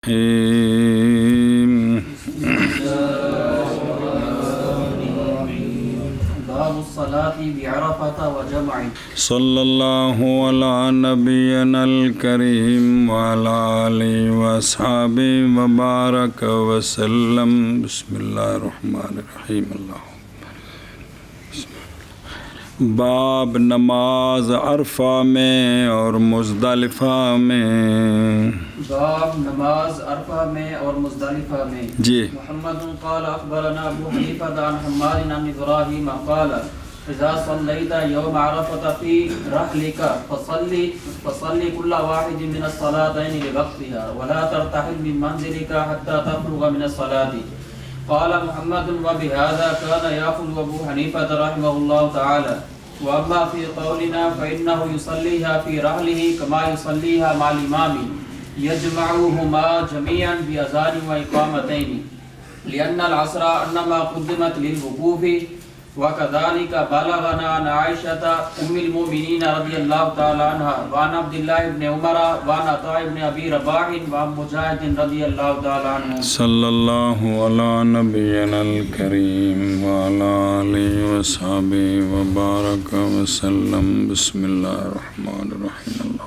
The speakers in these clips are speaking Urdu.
باب الصلاة بعرفة وجمع صلی اللہ علی نبینا الکریم وعلی آلہ واصحابہ وبارک وسلم. بسم اللہ الرحمن الرحیم. باب نماز عرفہ میں اور مزدلفہ میں. باب نماز عرفہ میں اور مزدلفہ میں. جی. محمد قال اخبرنا ابو حنیفہ عن حماد عن ابراہیم قال اذا صلیت یوم عرفہ فی رحلک فصلی کل واحد من الصلاتین لوقتها ولا ترتحل من منزلک حتى تفرغ من الصلاة. قال محمد وبهذا كان يأخذ أبو حنيفة رحمه الله تعالى. وأما في قولنا فإنه يصليها في رحله كما يصليها مع الإمام يجمعهما جميعا بأذان وإقامتين لأن العصر إنما قدمت للوقوف. وكذلك بلغنا عن عائشة أم المؤمنين رضي الله تعالى عنها وعن عبد الله بن عمر وعن عطاء بن أبي رباح وعن مجاهد رضي الله تعالى عنه. صلی اللہ علی نبینا الکریم وعلی آلہ وصحبہ وبارک وسلم. بسم اللہ الرحمن الرحیم.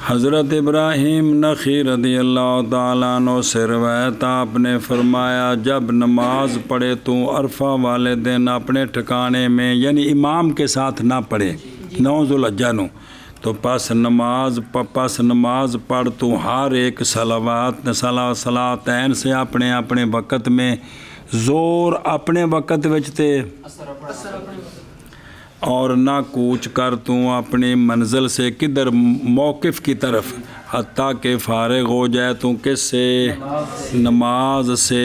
حضرت ابراہیم نخعی رضی اللہ تعالیٰ عنہ سے روایت آپ نے فرمایا جب نماز پڑھے تو عرفہ والے دن اپنے ٹھکانے میں یعنی امام کے ساتھ نہ پڑھے 9 ذوالحجہ نو تو پس نماز پڑھ تو ہر ایک صلاتین سے اپنے اپنے وقت میں زور اپنے وقت وچتے اور نہ کوچ کر تو اپنی منزل سے کدھر موقف کی طرف حتیٰ کہ فارغ ہو جائے تو کس سے نماز سے.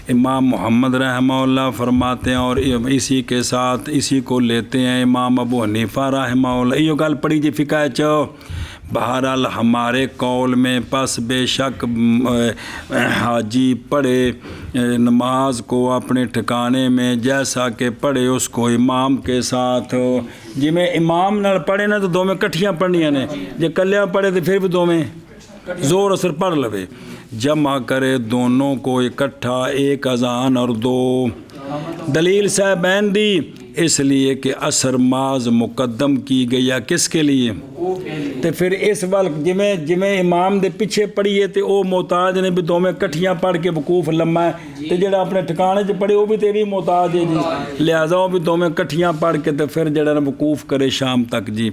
امام محمد رحمہ اللہ فرماتے ہیں اور اسی کے ساتھ اسی کو لیتے ہیں امام ابو حنیفہ رحمہ اللہ. یہ گل پڑھی جی فقہ چو بہرحال ہمارے قول میں پس بے شک حاجی پڑھے نماز کو اپنے ٹھکانے میں جیسا کہ پڑھے اس کو امام کے ساتھ. جی میں امام نال پڑھے نا تو دو میں کٹھیاں پڑھنیاں نے جے کلیاں پڑھے تو پھر بھی دو میں زور اثر پڑھ لوے. جمع کرے دونوں کو اکٹھا ایک اذان اور 2 دلیل صاحبین دی اس لیے کہ اثر ماز مقدم کی گئی ہے کس کے لیے تو پھر اس وقت جمیں امام دے پیچھے پڑھیے تو وہ محتاج نے بھی دو میں کٹھیاں پڑھ کے وقوف لما ہے تو جڑا اپنے ٹھکانے سے پڑھے وہ بھی تو بھی محتاج ہے جی لہٰذا وہ بھی دو میں کٹھیاں پڑھ کے تو پھر جڑا وقوف کرے شام تک جی.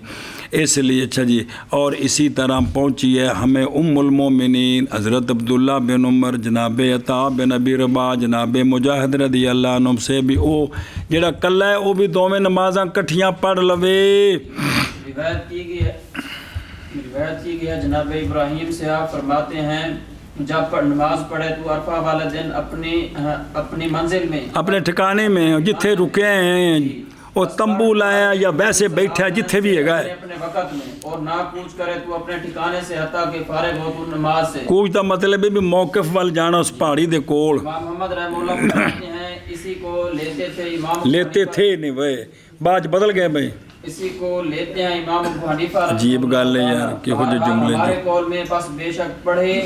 اس لیے اچھا جی. اور اسی طرح پہنچی ہے ہمیں ام المومنین حضرت عبداللہ بن عمر جناب عطاء بن ابی رباح جناب مجاہد رضی اللہ عنہ سے بھی وہ جڑا کلا ہے وہ بھی دو میں نمازاں کٹھیاں پڑھ لوے. روایت کی گئی ہے جناب ابراہیم سے آپ فرماتے ہیں جب نماز پڑھے تو عرفہ والے دن اپنی منزل میں اپنے ٹھکانے میں جتھے رکے ہیں وہ تمبو لایا یا ویسے بیٹھا جتھے بھی ہے گئے اپنے وقت میں اور نہ کوچ کرے تو اپنے ٹھکانے سے حتیٰ کہ فارغ ہو تو نماز سے. کوچ دا مطلب ہے بھی موقف وال جانا اس پہاڑی دے کول. امام محمد رحمہ اللہ فرماتے ہیں اسی کو لیتے تھے امام لیتے تھے نہیں وہ بعد بدل گئے بھائی اسی کو لیتے ہیں امام ابو حنیفہ عجیب گل ہے یار کہ وہ جملے ہمارے قول میں پس بے شک پڑھے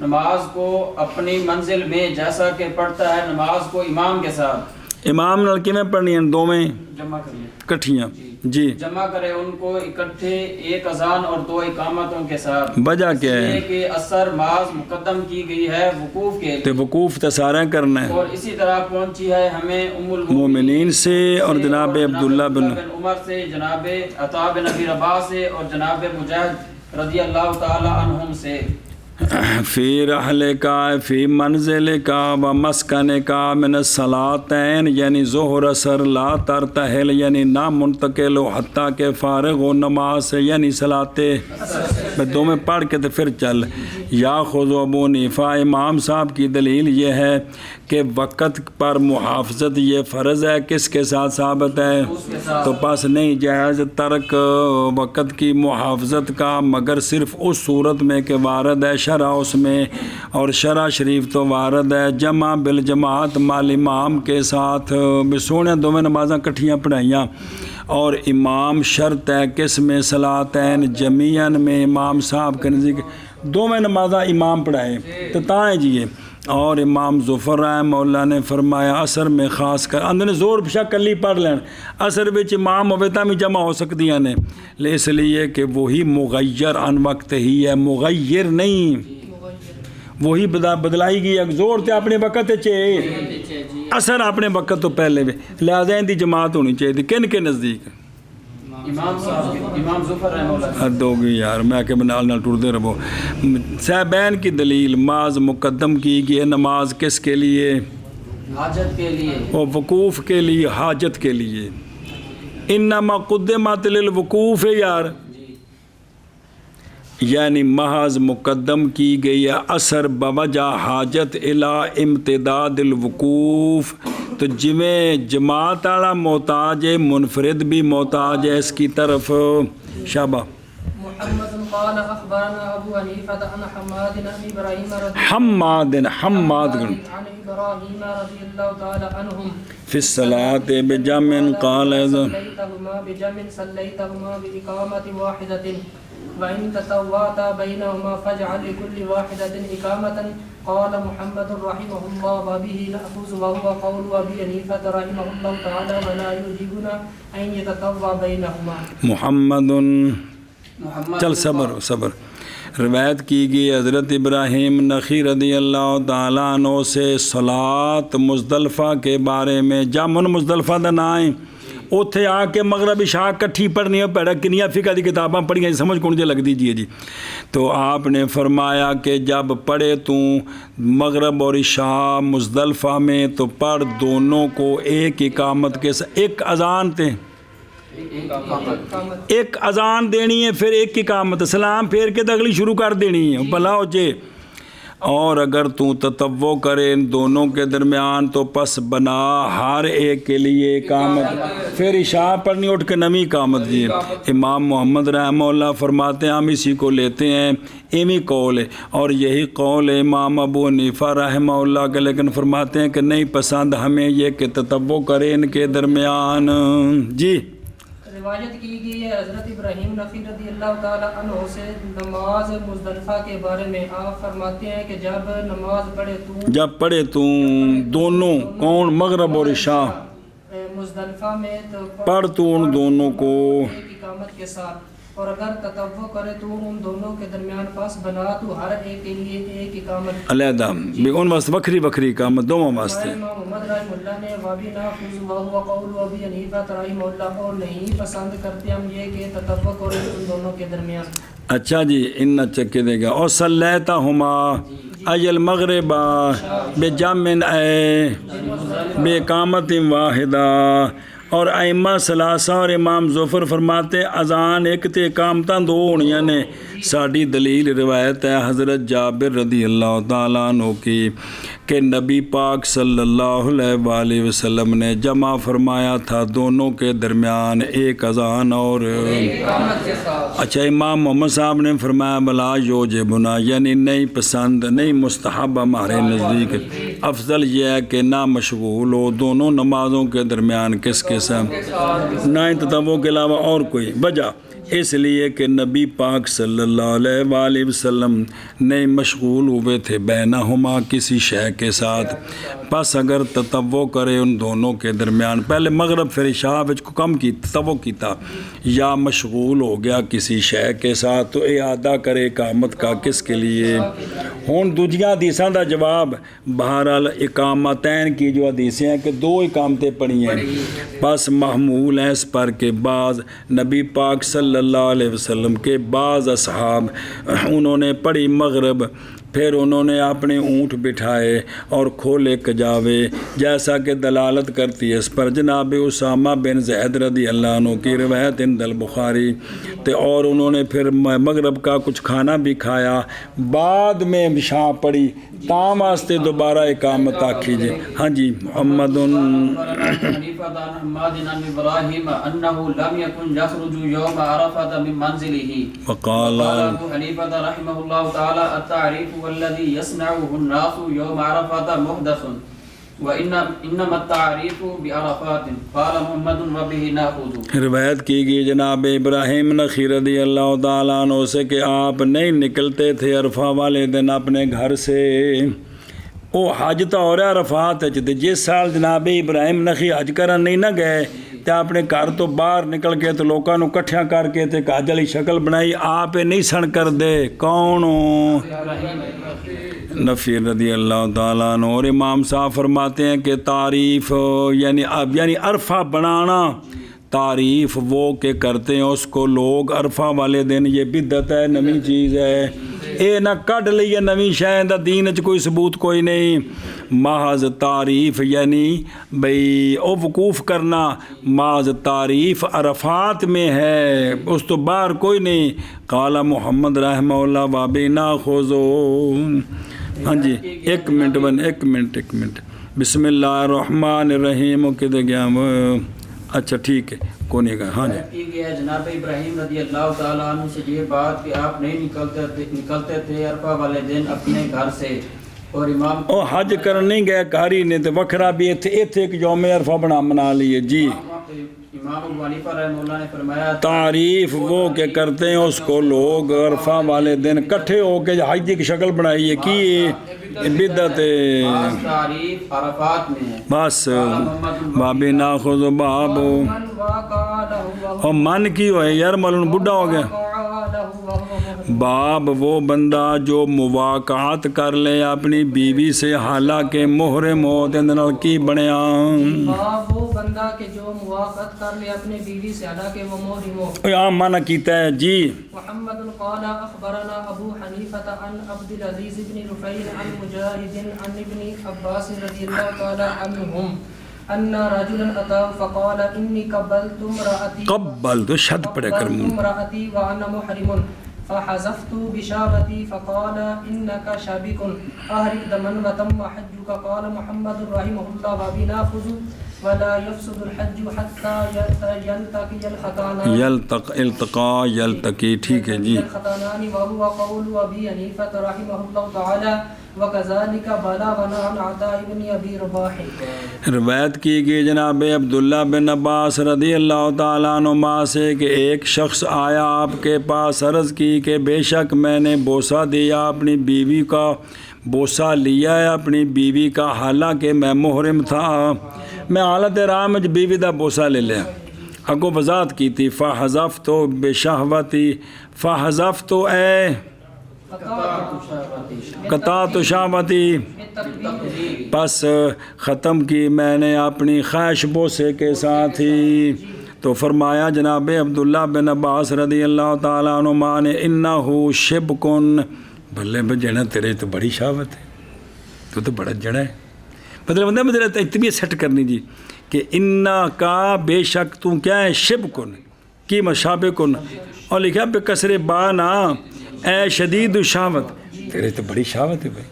نماز کو اپنی منزل میں جیسا کہ پڑھتا ہے نماز کو امام کے ساتھ. امام نال کیویں پڑھنی ہیں دو میں جمع کریں کٹھیاں جی جمع کرے ان کو اکٹھے ایک اذان اور 2 اقامتوں کے ساتھ. وجہ کیا ہے کہ اثر ماز مقدم کی گئی ہے وقوف کے تے وقوف تے سارا کرنا ہے. اور اسی طرح پہنچی ہے ہمیں ام المومنین سے اور جناب عبداللہ بن عمر سے جناب عطاء بن ابی رباح سے اور جناب مجاہد رضی اللہ تعالی عنہم سے. فی رحل کا فی منزل کا و مسکن کا من الصلاتین یعنی ظہر اثر لا ترتحل یعنی نہ منتقل ہو حتیٰ کہ فارغ ہو نماز سے یعنی صلاتے دو میں پڑھ کے تو پھر چل. یا خود ابو حنیفہ امام صاحب کی دلیل یہ ہے کہ وقت پر محافظت یہ فرض ہے کس کے ساتھ ثابت ہے تو پس نہیں جائز ترک وقت کی محافظت کا مگر صرف اس صورت میں کہ وارد ہے شرع اس میں اور شرع شریف تو وارد ہے جمع بالجماعت مال امام کے ساتھ بھی سونے دو میں نمازاں کٹھیاں پڑھائیاں اور امام شرط ہے کس میں صلاتین جمیعاً میں امام صاحب کے نزدیک دو میں نمازہ امام پڑھائے تو تائیں جی اور امام ظفر رحمہ اللہ نے فرمایا اثر میں خاص کر اندر زور پشا کلی پڑھ لین اثر وچ امام ہوئے تا بھی جمع ہو سکتی ہیں اس لیے کہ وہی مغیر ان وقت ہی ہے مغیر نہیں وہی بدلائی گئی زور تے اپنے وقت اثر اپنے وقت تو پہلے بھی لہذا ان دی جماعت ہونی چاہیے کن کے نزدیک امام صاحب امام ظفر رحمہ اللہ حد ہو گئی یار میں کہ نال نال ٹردے رہو صاحبین کی دلیل ماذ مقدم کی گئی نماز کس کے لیے حاجت کے لیے اور وقوف کے لیے حاجت کے لیے انما قدمت للوقوف ہے یار یعنی محض مقدم کی گئی اثر بوجہ حاجت الی امتداد الوقوف تو جویں جماعت والا محتاج ہے منفرد بھی محتاج ہے اس کی طرف شابہ محمد قال اخبرنا ابو حنیفہ عن حماد بن ابراہیم حماد عن ابراہیم رضی اللہ تعالی عنہم فی الصلاۃ بجمع قال صلیتهما بجمع صلیتهما بإقامة واحدة وإن تطوعت بينهما فاجعل لكل واحدة إقامة قال محمد رحمه الله وبه نأخذ وهو قول أبي حنيفة رحمه الله تعالى ولا يجيبنا أن يتطوع بينهما محمد چل صبر روایت کی گئی حضرت ابراہیم نخعی رضی اللہ تعالیٰ عنہ سے صلاۃ مزدلفہ کے بارے میں جامن مزدلفہ دا نام ہے اتھے آ کے مغرب عشاء کٹھی پڑھنی ہے پیڑا کنیا فقہ دی کتاباں پڑھیاں سمجھ کون جے لگ دیجیے جی تو آپ نے فرمایا کہ جب پڑھے تو مغرب اور عشاء مزدلفہ میں تو پڑھ دونوں کو ایک اقامت کے ساتھ ایک اذان تے ایک اذان دینی ہے پھر ایک اقامت سلام پھیر کے تو اگلی شروع کر دینی ہے بھلا ہو جے اور اگر تو تطوع کرے ان دونوں کے درمیان تو پس بنا ہر ایک کے لیے اقامت پھر عشاء پڑھنی اٹھ کے نمی اقامت دی امام محمد رحمہ اللہ فرماتے ہیں ہم اسی کو لیتے ہیں ایمی قول ہے اور یہی قول ہے امام ابو حنیفہ رحمہ اللہ کے لیکن فرماتے ہیں کہ نہیں پسند ہمیں یہ کہ تطوع کرے ان کے درمیان جی روایت کی گئی ہے حضرت ابراہیم نخعی رضی اللہ تعالی عنہ سے نماز مزدلفہ کے بارے میں آپ فرماتے ہیں کہ جب پڑھے تو دونوں کون مغرب اور عشاء مزدلفہ میں تو پڑھ تو ان دونوں کو ایک اقامت کے ساتھ اور اگر تطوع کرے تو ان دونوں کے درمیان پاس بنا تو ہر ایک کے لیے ایک اقامت علیحدہ بھی ان واسطے وکری وکری اقامت دونوں واسطے امام محمد رحمہ اللہ نے وابی ناخذ وهو قول ابی حنیفہ رحمہ اللہ اور نہیں پسند کرتے ہم یہ کہ تطوع کرے ان دونوں کے درمیان اچھا جی ان چکے دے گا اور صلیتہما ای المغرب بجمع بإقامت واحدہ اور ائمہ ثلاثہ اور امام ظفر فرماتے اذان ایک تے اقامتاں دو ہونیاں نے ساڑی دلیل روایت ہے حضرت جابر رضی اللہ تعالیٰ عنہ کی کہ نبی پاک صلی اللہ علیہ وآلہ وسلم نے جمع فرمایا تھا دونوں کے درمیان ایک اذان اور اچھا امام محمد صاحب نے فرمایا بلا یوجبنا یعنی نہیں پسند نہیں مستحب ہمارے نزدیک افضل یہ ہے کہ نہ مشغول ہو دونوں نمازوں کے درمیان کس کے ساتھ نہ تطوع کے علاوہ اور کوئی وجہ اس لیے کہ نبی پاک صلی اللہ علیہ وآلہ وسلم نہیں مشغول ہوئے تھے بینہما کسی شے کے ساتھ پس اگر تطوع کرے ان دونوں کے درمیان پہلے مغرب پھر عشاء وچ کو کم کی تطوع کیتا یا مشغول ہو گیا کسی شے کے ساتھ تو اعادہ کرے اقامت کا کس کے لیے ہون دوجیاں حدیثاں دا جواب بہرحال اقامتین کی جو حدیثیں ہیں کہ دو اقامتیں پڑھی ہیں بس محمول ہیں اس پر کہ بعض نبی پاک صلی اللہ علیہ وسلم کے بعض اصحاب انہوں نے پڑھی مغرب پھر انہوں نے اپنے اونٹ بٹھائے اور کھولے کجاوے جیسا کہ دلالت کرتی ہے اس پر جناب اسامہ بن زید رضی اللہ عنہ کی روایت عند البخاری اور انہوں نے پھر مغرب کا کچھ کھانا بھی کھایا بعد میں عشاء پڑھی تام واسطے دوبارہ اقامت آکھی جی ہاں جی محمد وقال ابو حنیفہ رحمہ اللہ تعالی التعریف والذی يصنعه الناس يوم عرفة محدث وَإِنَّمَا التَّعْرِيفُ بِعَرَفَاتٍ قَالَ مُحَمَّدٌ وَبِهِ نَأْخُذُ۔ روایت کی گئی جناب ابراہیم نخعی رضی اللہ تعالیٰ عنہ سے کہ آپ نہیں نکلتے تھے عرفہ والے دن اپنے گھر سے. وہ حج تو ہو رہا عرفات تے جس سال جناب ابراہیم نخعی حج کرن نہیں نہ گئے تے اپنے گھر تو باہر نکل کے تو لوگوں نو کٹھیاں کر کے تے حج والی شکل بنائی. آپ نہیں سن کر دے کون نفی رضی اللہ تعالیٰ عنہ. اور امام صاحب فرماتے ہیں کہ تعریف یعنی عرفہ بنانا تعریف وہ کہ کرتے ہیں اس کو لوگ عرفہ والے دن. یہ بدعت ہے، نئی چیز ہے، اے نہ کڈ لئیے نویں شے دا دین وچ کوئی ثبوت کوئی نہیں. محض تعریف یعنی بھئی او وقوف کرنا محض تعریف عرفات میں ہے، اس تو باہر کوئی نہیں. قال محمد رحمہ اللہ بابی ناخذو. ہاں جی ایک منٹ بسم اللہ الرحمن الرحیم. کدھر گیا؟ اچھا ٹھیک ہے کونے کا. ہاں جی کی گیا جناب ابراہیم رضی اللہ تعالیٰ عنہ سے یہ بات کہ آپ نہیں نکلتے تھے عرفہ والے دن اپنے گھر سے. اور امام او حج کرن نہیں گئے کاری نے تے وکھرا بھی ایتھے ایک یوم عرفہ منا لیے. جی امام ابو حنیفہ رحمہ اللہ نے فرمایا تعریف وہ کہ کرتے ہیں اس کو لوگ عرفہ والے دن کٹھے ہو کے حج کی شکل بنائی ہے کی بدعت ہے. تعریف عرفات میں ہے. بس بابی ناخذ باب. من واقع له اور من کی ہوئے یار ملن بڈھا ہو گیا. باب وہ بندہ جو مواقعات کر لے اپنی بیوی سے حالانکہ محرم ہو تے نال کی بنیا. باب وہ بندہ کہ جو مواقعت کر لے اپنے بیوی سے حالانکہ وہ محرم ہو. عام معنی کیتا ہے. جی محمد قال اخبرنا ابو حنیفة عن عبد العزیز بن رفیع عن مجاہد عن ابن عباس رضی اللہ تعالی عنہم ان رجلا اتاه فقال انی قبلت امرأتی قبل تو شد پڑے کر قبلت امرأتی وانا محرم فحذفت بشارتي فقال انك شابك اهرق دما وتم حجك. قال محمد رحمه الله وبنا خذ ولا يفسد الحج حتى يلتقي الختانان يلتقي ٹھیک ہے جی. الختانان وهو قول ابي حنيفة رحمه الله تعالى وكذلك بلغنا عن عطاء بن ابي رباح. روایت کی گئی جناب عبداللہ بن عباس رضی اللہ تعالیٰ عنہما سے کہ ایک شخص آیا آپ کے پاس عرض کی کہ بے شک میں نے بوسہ دیا اپنی بیوی کا، بوسہ لیا ہے اپنی بیوی کا حالانکہ میں محرم تھا. میں حالت احرام وچ بیوی دا بوسہ لے لیا. اگوں وضاحت کی تھی فحذفت بشہوتی. فحذفت اے قطعت شہوتی پس ختم کی میں نے اپنی خواہش بوسے کے ساتھ ہی. تو فرمایا جناب عبداللہ بن عباس رضی اللہ تعالیٰ عنہما نے انہو شبکن. بھلے بجنا تیرے تو بڑی شہوت ہے، تو بڑا جڑا ہے. مطلب اتنی سیٹ کرنی جی کہ انا کا بے شک تو کیا ہے شبکن کی مشابکن اور لکھا پہ کسر با نا اے شدید شہوت. تیرے تو بڑی شہوت ہے بھائی.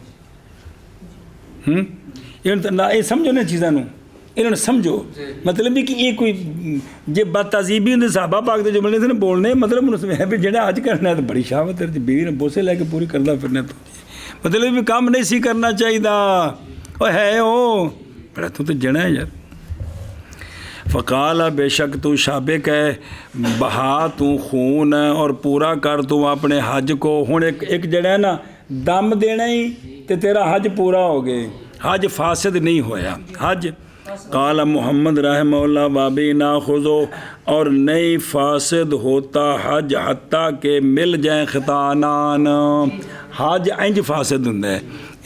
یہ سمجھو نا چیزاں نو انہوں نے سمجھو. مطلب بھی کہ یہ کوئی جی بات تہذیبی نے صحابہ پاک دے جملے سے نا بولنے مطلب ہے بھی جڑا حج کرنا ہے تو بڑی شہوت ہے. بیوی نے بوسے لے کے پوری کرنا پھرنا تو مطلب بھی کام نہیں سی کرنا چاہیے. او ہے او بڑا تو جڑا ہے یار. فقال بے شک تو شابق ہے، بہا تو خون ہے اور پورا کر تو اپنے حج کو. ہوں ایک جڑا ہے نا دم دینا ہی تے تیرا حج پورا ہو گئے، حج فاسد نہیں ہویا. حج قال محمد رحمہ اللہ بابی ناخذو اور نہیں فاسد ہوتا حج حتیٰ کہ مل جائیں ختانان. حج انج فاسد ہوں ہے.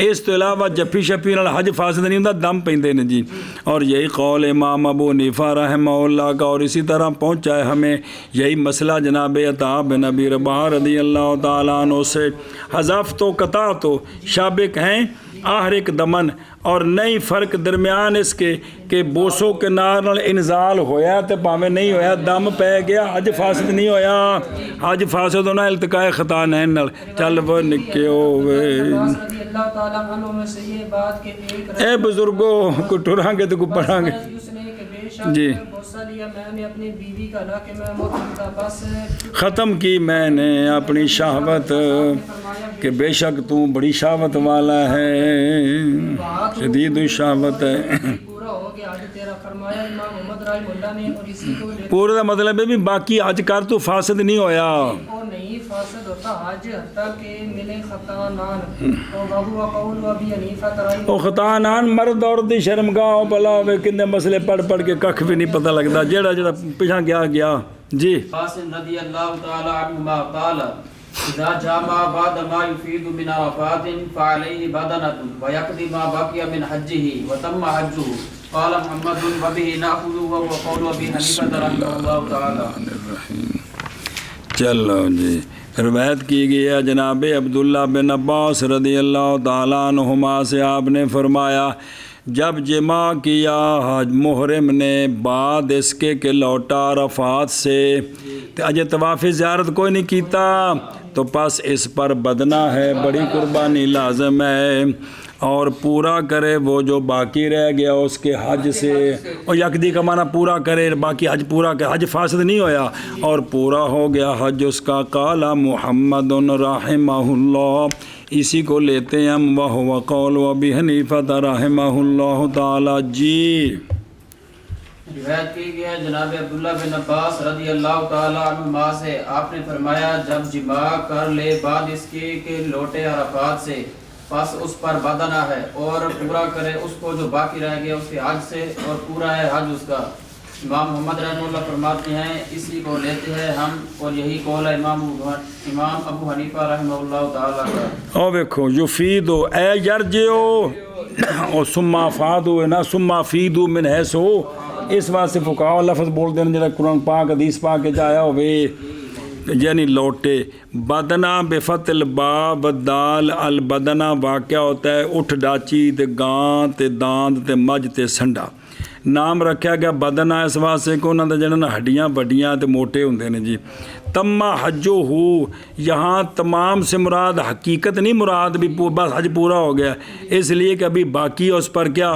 اس تو علاوہ جفی شفی نال حج فاسد نہیں ہوں، دم پیندے نے جی. اور یہی قول امام ابو حنیفہ رحمہ اللہ کا. اور اسی طرح پہنچا ہے ہمیں یہی مسئلہ جناب عطاء بن ابی رباح رضی اللہ تعالیٰ عنہ سے. حذف تو قطع تو شابق ہیں آہرک دمن. اور نئی فرق درمیان اس کے کہ بوسوں کے نال انزال ہویا تو پاویں نہیں ہویا دم پہ گیا حج فاسد نہیں ہویا. حج فاسد ہونا التقاء ختانین نال. چل وہ نکے ہوئے اے بزرگوں کو ٹراں گے تو کو پڑھاں گے. جی بوسہ لیا میں نے اپنی بیوی کا حالانکہ میں محرم تھا، بس ختم کی میں نے اپنی شہوت کہ بے شک تو بڑی شہوت والا ہے، شدید الشہوت ہے۔ پورا ہو گیا حج تیرا، فرمایا امام محمد رحمہ اللہ نے، اور اسی کو لے پورا مطلب ہے بھی باقی حج کر تو فاسد نہیں ہویا۔ اور نہیں فاسد ہوتا حج حتیٰ کہ ملے خطانان، وہو قول ابی حنیفہ رحمہ وہ خطانان مرد عورت دی شرمگاہ بلا ہوئے کنے مسئلے پڑھ پڑھ کے ککھ بھی نہیں پتہ لگتا، جیڑا جیڑا پیچھا گیا گیا۔ جی عباس رضی اللہ تعالی عنہما قال اذا جامع بعد ما يفيد من عرفات فعليه بدنة ويقضي ما بقي من حجه وتم حجه قال محمد وبه نأخذ وهو قول ابي حنیفہ رحمہ اللہ تعالی۔ چلو جی، روایت کی گئی ہے جناب عبداللہ بن عباس رضی اللہ تعالیٰ عنہما سے، آپ نے فرمایا جب جمع کیا حج محرم نے بعد اس کے کہ لوٹا عرفات سے، اجے طواف زیارت کوئی نہیں کیتا تو پس اس پر بدنہ ہے، بڑی قربانی لازم ہے، اور پورا کرے وہ جو باقی رہ گیا اس کے حج سے، اور یکدی کا معنی پورا کرے، باقی حج پورا کرے، حج فاسد نہیں ہویا اور پورا ہو گیا حج اس کا۔ قال محمد رحمہ اللہ، اسی کو لیتے ہیں ہم، وہو قول ابی حنیفہ رحمہ اللہ تعالی۔ جی روایت کی گئی ہے جناب عبداللہ بن عباس رضی اللہ تعالی عنہما سے، آپ نے فرمایا جب جماع کر لے بعد اس کے کہ لوٹے عرفات سے، پس اس پر بدنہ ہے، اور پورا کرے اس کو جو باقی رہ گیا اس کے حج سے، اور پورا ہے حج اس کا۔ امام محمد رحمہ اللہ فرماتے ہیں اسی کو لیتے ہیں ہم، اور یہی قول ہے امام ابو حنیفہ رحمہ اللہ تعالیٰ کا۔ او دیکھو یفیدو اے یرجعو، اور سما فادو ہے نا، سما فیدو من حیثو، اس واسطے فقہاء لفظ بول دینا جڑا قرآن پاک حدیث پاک کے جایا ہوئے، یعنی لوٹے۔ بدنہ بفتح الباب دال، البدنہ واقعہ ہوتا ہے اٹھ ڈاچی تے گاں تے داند تے مجھ تے سنڈا، نام رکھا گیا بدنہ اس واسطے کہ انہوں نے جنہاں ہڈیاں بڑیاں تے موٹے ہوندے نے۔ جی تما حجو ہو، یہاں تمام سے مراد حقیقت نہیں، مراد بھی بس حج پورا ہو گیا، اس لیے کہ ابھی باقی ہے اس پر کیا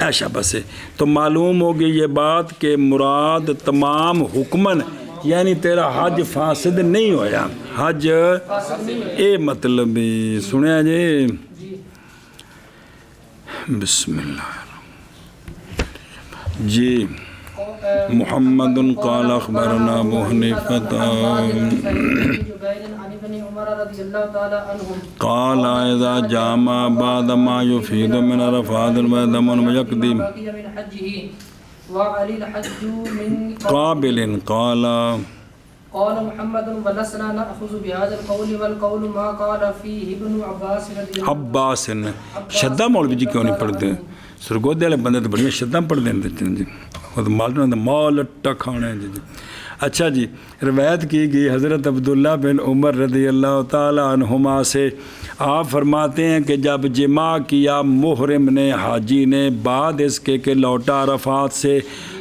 ایشا بس ہے۔ تو معلوم ہوگی یہ بات کہ مراد تمام حکمن، یعنی تیرا حج فاسد نہیں ہویا، حج اے مطلب بھی سنیا جی۔ بسم اللہ جی۔ محمد قال اخبرنا ابو حنیفہ قال اذا جامع بعد ما يفيد من عرفات دم ويقضي قابل قال محمد ولسنا نأخذ بهذا القول والقول ما قال فيه ابن عباس رضی اللہ عباس نے شدہ مولوی جی کیوں نہیں پڑھتے؟ سرگودے والے بندے تو بڑی شدہ پڑھ دیں جی، وہ تو مال اٹا کھانے جی۔ اچھا جی، روایت کی گئی حضرت عبداللہ بن عمر رضی اللہ تعالی عنہما سے، آپ فرماتے ہیں کہ جب جماع کیا محرم نے، حاجی نے، بعد اس کے کہ لوٹا عرفات سے،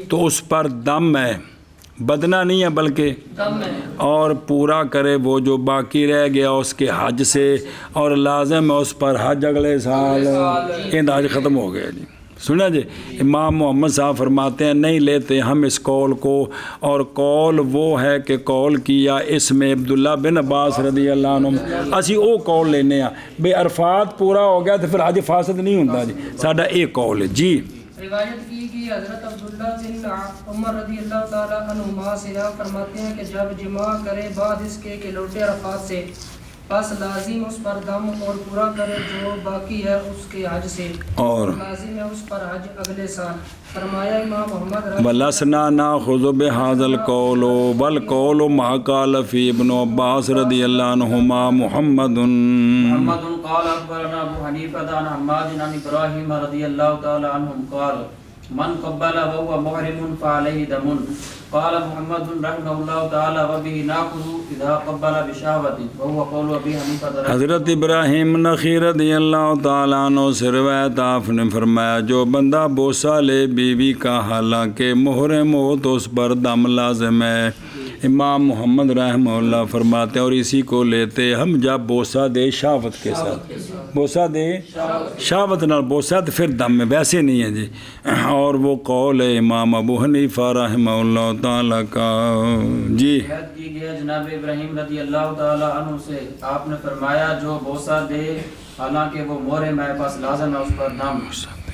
تو اس پر دم ہے، بدنہ نہیں ہے بلکہ، اور پورا کرے وہ جو باقی رہ گیا اس کے حج سے، اور لازم ہے اس پر حج اگلے سال، یہ حج ختم ہو گیا جی۔ سنا جی، امام محمد صاحب فرماتے ہیں نہیں لیتے ہم اس قول کو، اور قول وہ ہے کہ قول کیا اس میں عبداللہ بن عباس رضی اللہ عنہ، اسی او قول لینے ہیں بے عرفات پورا ہو گیا تو پھر حج فاسد نہیں ہوتا جی، ساڈا ایک قول ہے جی۔ روایت کی گئی حضرت عبداللہ بن عمر رضی اللہ تعالیٰ عنہما سے، فرماتے ہیں کہ جب جماع کرے بعد اس کے کہ لوٹے عرفات سے، پس لازم اس پر دم اور پورا کرے جو باقی ہے اس کے حج سے، اور لازم ہے اس پر حج اگلے سال۔ فرمایا امام محمد وَلَسْنَا نَأْخُذُ بِهَذَا الْقَوْلِ وَالْقَوْلُ مَا قَالَ فِي ابْنُ عَبَّاسٍ رضی اللہ عنہما محمد قال اخبرنا ابو حنیفہ عن حماد عن ابراہیم رضی اللہ تعالی عنہم قال من قبل وهو محرم فعليه دم قال محمد رحمہ اللہ تعالی وبه ناخذ اذا قبل بشهوة وهو قول ابي حنیفہ۔ حضرت ابراہیم نخعی رضی اللہ تعالیٰ عنہ سے روایت، آپ نے فرمایا جو بندہ بوسہ لے بیوی کا حالانکہ محرم ہو تو اس پر دم لازم ہے، امام محمد رحمہ اللہ فرماتے ہیں اور اسی کو لیتے ہم جب بوسہ دے شہوت کے ساتھ، بوسہ دے شہوت نال بوسہ تو پھر دم میں، ویسے نہیں ہے جی. اور وہ قول ہے امام ابو حنیفہ رحمہ اللہ تعالیٰ کا. جی روایت کی گئی جناب ابراہیم رضی اللہ تعالی عنہ سے، آپ نے فرمایا جو بوسہ دے حالانکہ وہ مہر میں پاس لازم ہے اس پر دم.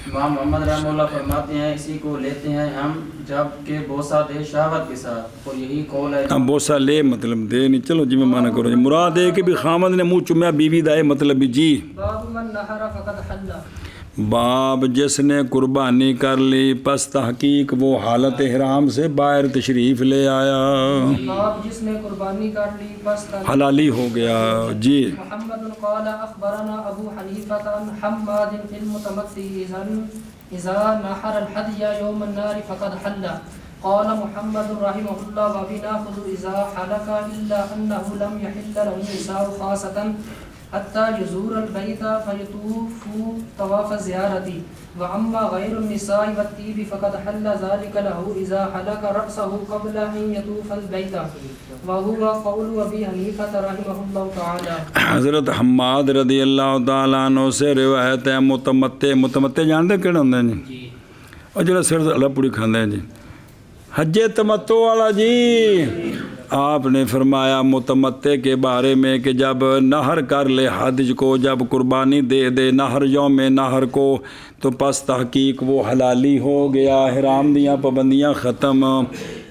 امام محمد رحمہ اللہ فرماتے ہیں اسی کو لیتے ہیں ہم جب کہ بوسہ دے شہوت کے ساتھ، اور یہی قول ہے. بوسہ لے مطلب دے نہیں، چلو جی میں مانا کرو جی، مراد ہے کہ بھی خامد نے منہ چومیا بیوی دا ہے مطلب بھی. جی باب من نحر فقد حل. باب جس نے قربانی کر لی پس تحقیق وہ حالت احرام سے باہر تشریف لے آیا، باب جس نے قربانی کر لی پس حلالی ہو گیا. جی محمد قال اخبرنا ابو حنیفہ عن حماد فی المتمتع اذا نحر الحدی یوم النار فقد حل. قال محمد رحمه الله وبناخذ اذا حلق الا انه لم يحل له النساء خاصة حتى يزور البيت فيطوف طواف زيارتي، واما غير النساء والطيب فقد حل ذلك له اذا حلق رأسه قبل ان يطوف البيت، وهو قول ابي حنيفة رحمه الله تعالى. حضرت حماد رضی اللہ تعالیٰ عنہ سے روایت ہے متمتع جانتے کہڑے ہوندے ہیں جی؟ اور جڑا سر اللہ پوری کھاندے ہیں جی، حج تمتع والا جی. آپ نے فرمایا متمتع کے بارے میں کہ جب نہر کر لے حج کو، جب قربانی دے دے نہر یوم نہر کو، تو پس تحقیق وہ حلالی ہو گیا، احرام دیاں پابندیاں ختم.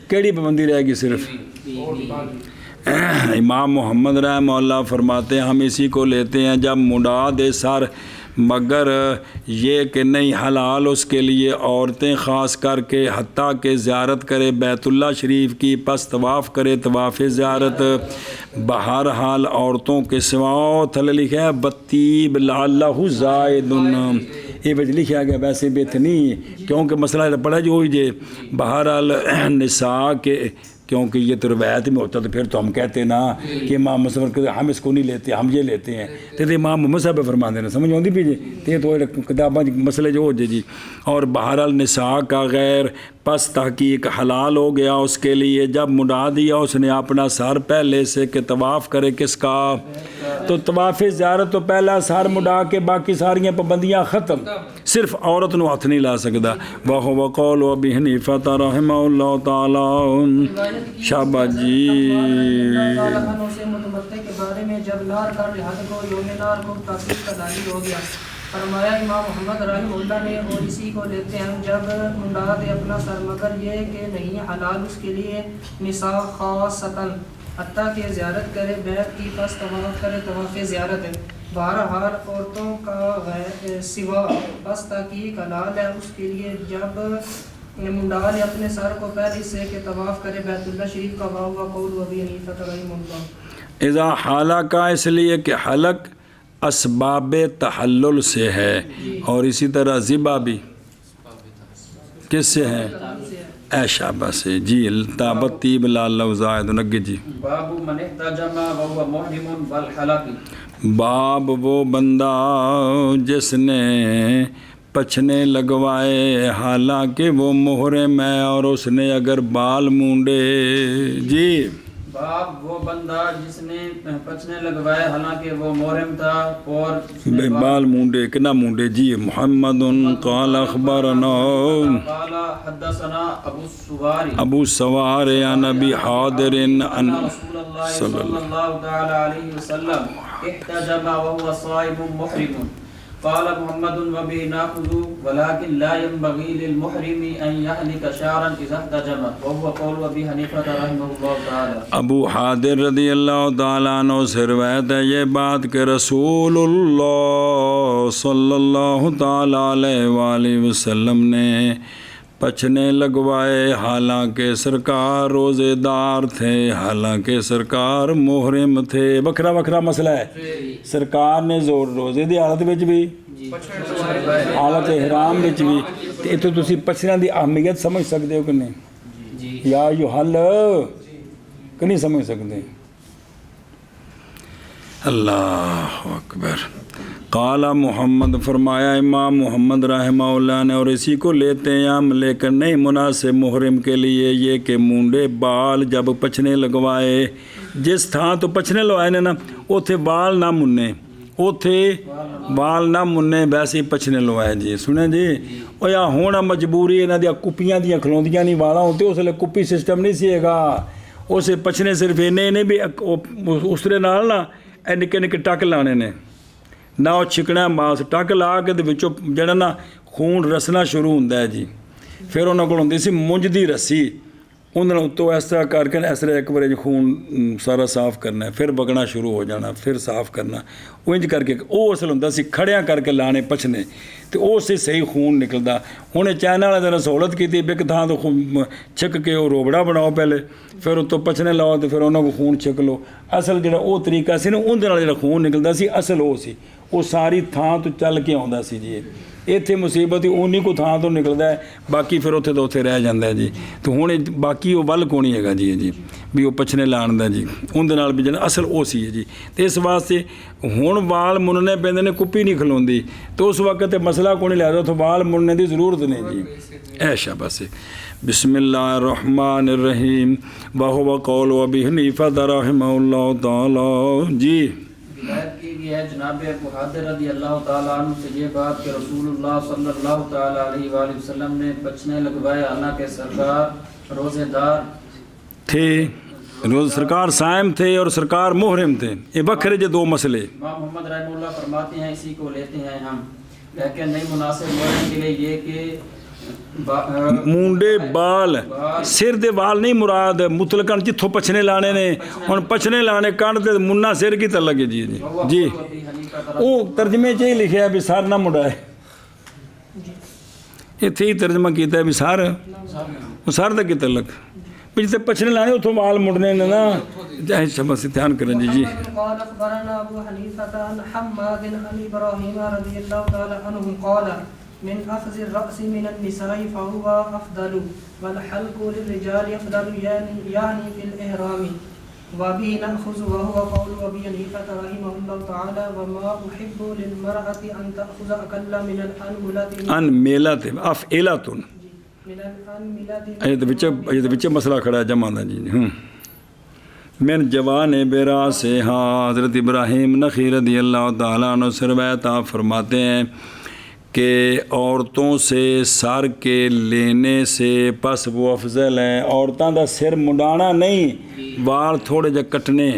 کیڑی پابندی رہ گی؟ صرف امام محمد رحمہ اللہ فرماتے ہیں ہم اسی کو لیتے ہیں جب منڈا دے سر، مگر یہ کہ نہیں حلال اس کے لیے عورتیں خاص کر کے حتیٰ کہ زیارت کرے بیت اللہ شریف کی، پس طواف کرے طواف زیارت. بہرحال عورتوں کے سوا تھلے لکھا ہے بطیب لعلہ زائد، یہ وجہ لکھا گیا ویسے بیت نہیں، کیونکہ مسئلہ پڑا جو ہوئی جے. بہرحال نساء کے، کیونکہ یہ تو روایت میں ہوتا تو پھر تو ہم کہتے ہیں نا کہ امام مسلم کہتے ہم اس کو نہیں لیتے، ہم یہ لیتے ہیں، تو امام محمد صاحب فرما دینا سمجھ آتی بھی جی. تو کتاباں مسئلے جو ہو جائے جی. اور بہرحال نساء کا غیر پس تحقیق حلال ہو گیا اس کے لیے جب مڈا دیا اس نے اپنا سر پہلے سے کہ طواف کرے کس کا، تو طواف زیارت تو پہلا سر مڈا کے باقی ساریاں پابندیاں ختم، صرف عورت نو ہاتھ نہیں لا سکتا. وہ قول ابی حنیفہ رحمہ اللہ تعالی. شاباش جی. سے متمتع کے بارے میں جب نار کر لحاظ کو یوم نار کو تحقیق کا داخل ہو گیا، فرمایا امام محمد رحمہ اللہ نے اور اسی کو لیتے ہیں جب منڈا دے اپنا سر، مگر یہ کہ نہیں حلال اس کے لیے نساء خاصتاً حتیٰ کہ زیارت کرے بیت کی، پس طواف کرے طواف زیارت ہے. بہرحال عورتوں کا سوا بس تحقیق حلال ہے اس کے لیے جب منڈا لے اپنے سر کو پہلے سے کہ طواف کرے بیت اللہ شریف کا. ہوا قول ابی حنیفہ رحمہ اللہ. اذا حلق اس لیے کہ حلق اسباب تحلل سے ہے، اور اسی طرح ذبح بھی کس سے ہے؟ شابہ سے. جی تابت طیب لعلہ زائد. نگے جی. باب من احتجم وهو محرم والحلق. باب وہ بندہ جس نے پچھنے لگوائے حالانکہ وہ محرم ہے اور اس نے اگر بال مونڈے. جی باب وہ بندہ جس نے پچھنے لگوائے حالانکہ وہ محرم تھا اور بال مونڈے کہ نہ مونڈے. جی محمد قال اخبرنا قال حدثنا ابو سوار عن ابی حاضر عن رسول اللہ صلی اللہ تعالی علیہ وسلم احتجم وهو صائم محرم. قال محمد وبه ناخذ ولكن لا ينبغي للمحرم ان يحلق شعرا اذا احتجم، وهو قول ابي حنيفه رحمه الله تعالى. ابو حاضر رضی اللہ تعالیٰ عنہ سے روایت ہے یہ بات کہ رسول اللہ صلی اللہ تعالیٰ علیہ وآلہ وسلم نے پچھنے لگوائے حالانکہ سرکار روزے دار تھے، حالانکہ سرکار محرم تھے. وکھرا وکھرا مسئلہ ہے. سرکار نے زور روزے دی حالت وچ بھی حالت احرام وچ بھی. تے تو تسی پچھڑیاں دی اہمیت سمجھ سکتے ہو کہ نہیں؟ یا یو حل کہ نہیں سمجھ سکتے؟ اللہ اکبر۔ قال محمد، فرمایا امام محمد رحمہ اللہ نے، اور اسی کو لیتے ہیں ہم، لیکن نہیں مناسب محرم کے لیے یہ کہ مونڈے بال جب پچھنے لگوائے، جس تھان تو پچھنے لوائے نے نا اوتھے بال نہ مننے، اوتھے بال نہ مننے، ویسے ہی پچھنے لوائے جی۔ سنیں جی، او یا ہونا مجبوری انہاں دیاں کپیاں دیاں کھلوندیاں نہیں والا ہوتے، اس لیے کپی سسٹم نہیں سی گا، اسے پچھنے صرف انہیں بھی اس طرح نال نا اے نکے نکے ٹک لانے نے، نہ وہ چھکنا ماس ٹک لا کے تے وچوں جڑا نا خون رسنا شروع ہوندا ہے جی۔ پھر انہاں کول ہوندی سی مونج دی رسی، انہاں اتوں اس طرح کر کے اس طرح ایک بار خون سارا صاف کرنا ہے، پھر بگنا شروع ہو جانا، پھر صاف کرنا، انج کر کے وہ اصل ہوندا سی کھڑیاں کر کے لانے پچھنے، تو وہ سے صحیح خون نکلدا۔ ہن چائنا والے نے سہولت کیتی بھی ایک تھان تو چھک کے وہ روبڑا بناؤ پہلے، پھر اتوں پچھنے لاؤ تو پھر انہاں کو خون چھک لو۔ اصل جڑا وہ طریقہ سی نا اندر نال جڑا خون نکلدا سی اصل وہ سی، وہ ساری تھان تو چل کے آਉਂਦਾ سی جی۔ ਇੱਥੇ ਮੁਸੀਬਤ ਹੀ ਉਨੀ ਕੋ ਥਾਂ ਤੋਂ ਨਿਕਲਦਾ ਹੈ, ਬਾਕੀ ਫਿਰ ਉੱਥੇ ਤੋਂ ਉੱਥੇ ਰਹਿ ਜਾਂਦਾ ਹੈ ਜੀ। ਤੇ ਹੁਣ ਬਾਕੀ ਉਹ ਵੱਲ ਕੋਣੀ ਹੈਗਾ ਜੀ ਵੀ ਉਹ ਪਛਨੇ ਲਾਣ ਦਾ ਜੀ, ਉਹਦੇ ਨਾਲ ਵੀ ਜਿਹੜਾ ਅਸਲ ਉਹ ਸੀ ਜੀ। ਤੇ ਇਸ ਵਾਸਤੇ ਹੁਣ ਵਾਲ ਮੁੰਨਣੇ ਪੈਂਦੇ ਨੇ, ਕੁੱਪੀ ਨਹੀਂ ਖਲੋਂਦੀ, ਤੇ ਉਸ ਵਕਤ ਤੇ ਮਸਲਾ ਕੋਈ ਨਹੀਂ ਲਿਆਦਾ, ਉੱਥੇ ਵਾਲ ਮੁੰਨਣੇ ਦੀ ਜ਼ਰੂਰਤ ਨਹੀਂ ਜੀ। ਐਸ਼ਾ ਬਸ ਬਿਸਮਿਲ੍ਲਾਹਿਰ ਰਹਿਮਾਨਿਰ ਰਹੀਮ ਵਹੁਵ ਕੌਲ ਅਬੀ ਹਨੀਫਾ ਰਹਿਮਹੁল্লাহ ਤਾਲਾ ਜੀ। روایت کی گئی ہے جناب ابو حاتم رضی اللہ تعالیٰ عنہ سے یہ بات کہ رسول اللہ صلی اللہ تعالیٰ علیہ وآلہ وسلم نے بچنے لگوائے، حالانکہ سرکار روزے دار تھے، روز سرکار صائم تھے اور سرکار محرم تھے، یہ بکھرے جو دو مسئلے۔ امام محمد رحمہ اللہ فرماتے ہیں اسی کو لیتے ہیں ہم، لیکن نہیں مناسب محرم کے لیے یہ کہ مونڈے بال سر دے وال نہیں مراد مطلقاً جتھوں پچھنے لانے نے، ہن پچھنے لانے کان تے منا سر کی تل لگے جی جی او ترجمے چ ہی لکھیا بھی سر نہ مڈائے، ایتھے ہی ترجمہ کیتا ہے بھی سر دا کی تعلق بھی جتے پچھنے لانے اتھوں وال مڑنے نے نا، چاہے شبہ سے دھیان کریں جی۔ قال اخبرنا ابو حنیفہ عن حماد عن ابراہیم رضی اللہ تعالی عنہ قال من أخذ الرأس من النساء فهو أفضل والحلق للرجال أفضل يعني في الإحرام وبه نأخذ وهو قول أبي حنيفة رحمه الله تعالى وما أحب للمرأة أن تأخذ أقل من الأنملة أنملة أفعلة من الأنملة یہ تو بچے مسئلہ کھڑا ہے جمع دا جی۔ من جوان برا سے ہاں حضرت ابراہیم نخعی رضی اللہ تعالیٰ عنہ سے روایت آپ فرماتے ہیں کہ عورتوں سے سر کے لینے سے پس وہ افضل ہیں، عورتوں دا سر منڈانا نہیں، وال تھوڑے جا کٹنے،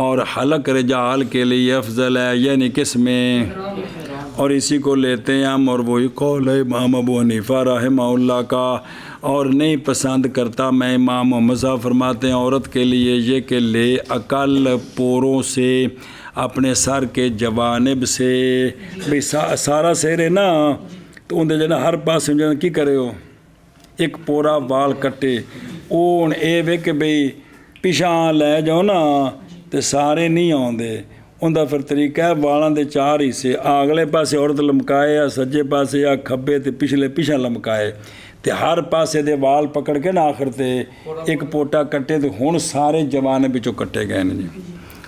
اور حلق رجال کے لیے افضل ہے، یعنی کس میں، اور اسی کو لیتے ہیں ہم، اور وہی قول ہے امام ابو حنیفہ رحمہ اللہ کا، اور نہیں پسند کرتا میں امام محمد صاحب فرماتے ہیں عورت کے لیے یہ کہ لے عقل پوروں سے اپنے سر کے جوانب سے، بھئی سارا سر ہے نا تو اندر جنا ہر پاس جنا کی کرے ہو ایک پورا وال کٹے، اون اے وے کہ بھئی پیچھا لے جاؤ نا تو سارے نہیں آندے، اندر پھر طریقہ ہے والاں دے چار حصے، اگلے پاسے عورت لمکائے یا سجے پاسے یا کھبے تے پچھلے پیچھا لمکائے، تے ہر پاسے دے وال پکڑ کے نا آخر تے ایک پوٹا کٹے، تو ہون سارے جوانب بچوں کٹے گئے نا جی۔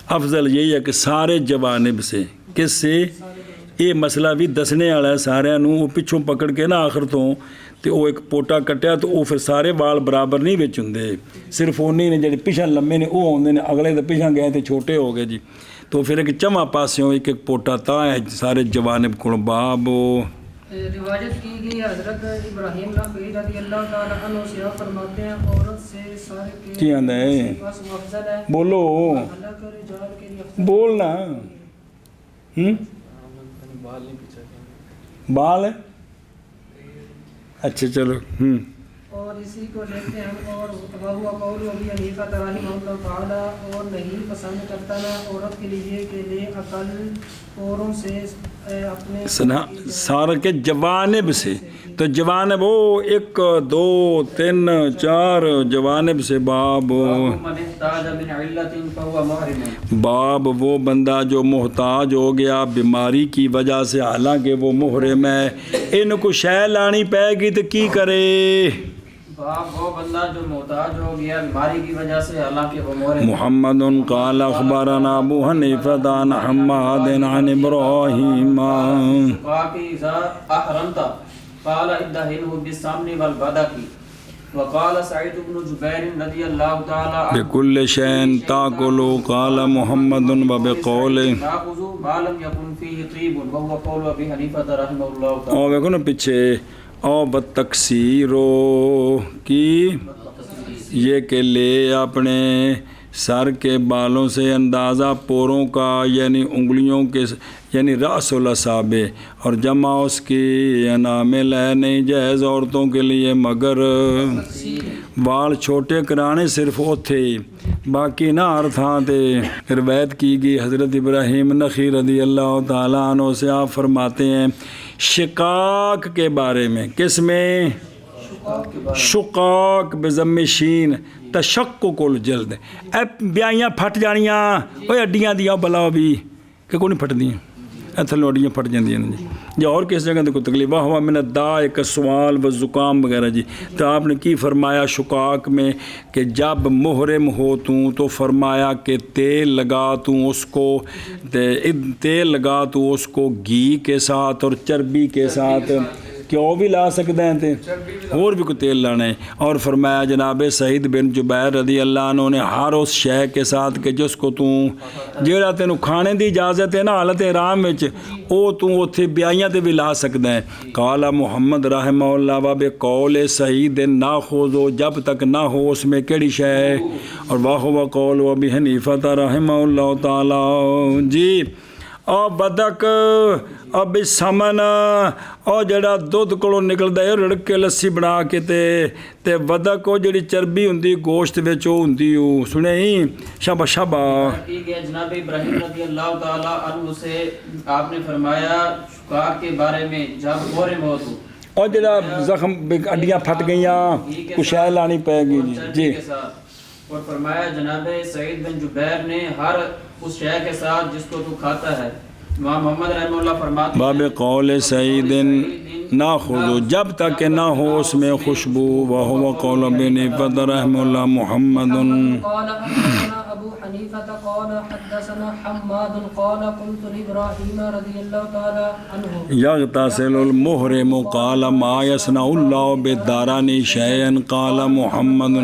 افضل یہی ہے کہ سارے جوانب سے، کس سے، یہ مسئلہ بھی دسنے والا ہے سارے نوں، وہ پچھوں پکڑ کے نا آخر تو وہ ایک پوٹا کٹیا تو وہ پھر سارے وال برابر نہیں بچ ہوندے، صرف انہی نے جڑے پیچھا لمبے نے وہ ہوندے نے، اگلے تو پیچھا گئے تو چھوٹے ہو گئے جی، تو پھر ایک چواں پاسوں ایک ایک پوٹا تا ہے سارے جوانب کو باب۔ روایت کی گئی حضرت ابراہیم نخعی رضی اللہ تعالی عنہ سے فرماتے ہیں عورت سے سر کے کی آندہ ہے پاس افضل ہے، بولو حلق رجال کے لیے افضل بولنا بال ہے، اچھا چلو اور اسی کو لیتے ہیں ہم، اور وہ قول ابی حنیفہ رحمہ اللہ تعالی، اور نہیں پسند کرتا نا عورت کے لیے کہ لے عقل پوروں سے اپنے سارے کے جوانب سے، تو جوانب وہ ایک دو تین چار جوانب سے باب، باب وہ بندہ جو محتاج ہو گیا بیماری کی وجہ سے حالانکہ وہ محرم ہے، ان کو شے لانی پائے گی تو کی کرے، تو آپ وہ بندہ جو محتاج ہو گیا بیماری کی وجہ سے، حالانکہ وہ مورے محمد قال اخبرنا ابو حنیفہ عن حماد عن ابراہیم باقی اذا احرمت قال ادهنه بالسمن والبدك وقال سعيد بن جبير رضي الله تعالى عنه بكل شيء تاكل قال محمد وبقول تاخذوا ما لم يكن فيه طيب وهو قول ابي حنیفہ رحمہ اللہ تعالی. اور دیکھو نا پیچھے او بتکسیرو کی یہ کہ لے اپنے سر کے بالوں سے اندازہ پوروں کا یعنی انگلیوں کے یعنی راس الاصابع اور جمع اس کی انامل ہے نہیں جائز عورتوں کے لیے مگر بال چھوٹے کرانے صرف اوتھے باقی نہ ہر تھاں تے. روایت کی گئی حضرت ابراہیم نخعی رضی اللہ تعالیٰ عنہ سے آپ فرماتے ہیں شقاق کے بارے میں، کس میں؟ شقاق بضم شین تشقق الجلد، اے بیائیاں پھٹ جانیاں وہ ہڈیاں دیاں بلا بھی کہ کوئی نہیں پھٹ دیاں تھلوں ہڈیاں پھٹ جاندیاں جی. یا اور کس جگہ تو کوئی تکلیف ہوا من الداء کا سوال و زکام وغیرہ جی. تو آپ نے کی فرمایا شقاق میں کہ جب محرم ہو تو فرمایا کہ تیل لگا اس کو تیل لگا اس کو گھی کے ساتھ اور چربی کے ساتھ کیوں بھی لا سکتے ہیں تے اور بھی کوئی تیل لانا ہے. اور فرمایا جناب سعید بن جبیر رضی اللہ عنہ نے ہر اس شے کے ساتھ کہ جس کو جیڑا تینوں کھانے دی اجازت ہے نا حالت احرام وچ او اوتھے بیائیاں تے بھی لا سکدا ہے. قال محمد رحمہ اللہ باب قول سعید نہ خوضو جب تک نہ ہو اس میں کیڑی شے ہے. اور واہ قول ابی حنیفہ رحمہ اللہ تعالی جی. اور بدک اب سمن اور جڑا دودھ کو نکلتا ہے رڑک کے لسی بنا کے تے بدک وہ جڑی چربی ہوندی گوشت وچ او ہوندی او سنے ہی شابہ شابہ. جناب ابراہیم رضی اللہ تعالی عنہ سے آپ نے فرمایا شقاق کے بارے میں جب محرم ہو تو اور جڑا زخم ہڈیاں پھٹ گئیاں کچھ ہے لانی پے گی جی. اور فرمایا جناب سعید بن جبیر نے ہر اس شے کے ساتھ جس کو تو کھاتا ہے. امام محمد رحمہ اللہ فرماتے ہیں باب قول سعید نہ خذو جب تک کہ نہ ہو اس میں خوشبو وہو قول ابی حنیفہ رحمہ اللہ محمد. قال حدثنا ابو حنیفہ قال حدثنا حماد قال قلت لابراہیم رضی اللہ تعالی عنہ یغتسل المحرم قال ما يصنع الله بالداران شيئا قال محمد.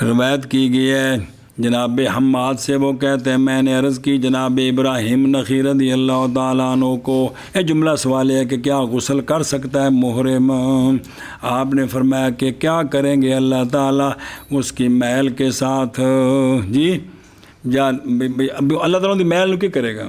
روایت کی گئی ہے جناب حماد سے وہ کہتے ہیں میں نے عرض کی جناب ابراہیم نخعی رضی اللہ تعالیٰ عنہ کو یہ جملہ سوال ہے کہ کیا غسل کر سکتا ہے محرم. آپ نے فرمایا کہ کیا کریں گے اللہ تعالیٰ اس کی میل کے ساتھ جی اللہ تعالیٰ کی میل کی کرے گا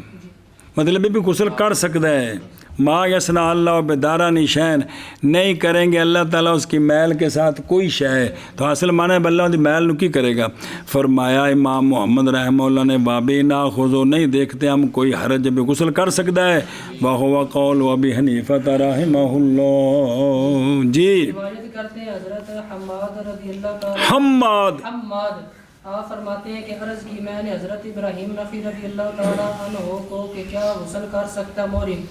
مطلب بھی غسل کر سکتا ہے. ما یصنع اللہ بدارانی شین نہیں کریں گے اللہ تعالیٰ اس کی میل کے ساتھ کوئی شے تو حاصل معنی ہے اللہ کی میل نو کی کرے گا. فرمایا امام محمد رحمہ اللہ نے بابی نہ خوضو نہیں دیکھتے ہم کوئی حرج بھی غسل کر سکتا ہے. وہو قول ابی حنیفہ رحمہ اللہ جی. روایت کرتے ہیں حضرت حماد رضی اللہ تعالی حماد آپ فرماتے ہیں کہ عرض کی میں نے حضرت ابراہیم نخعی رضی اللہ تعالی عنہ کو کہ کیا غسل کر سکتا محرم.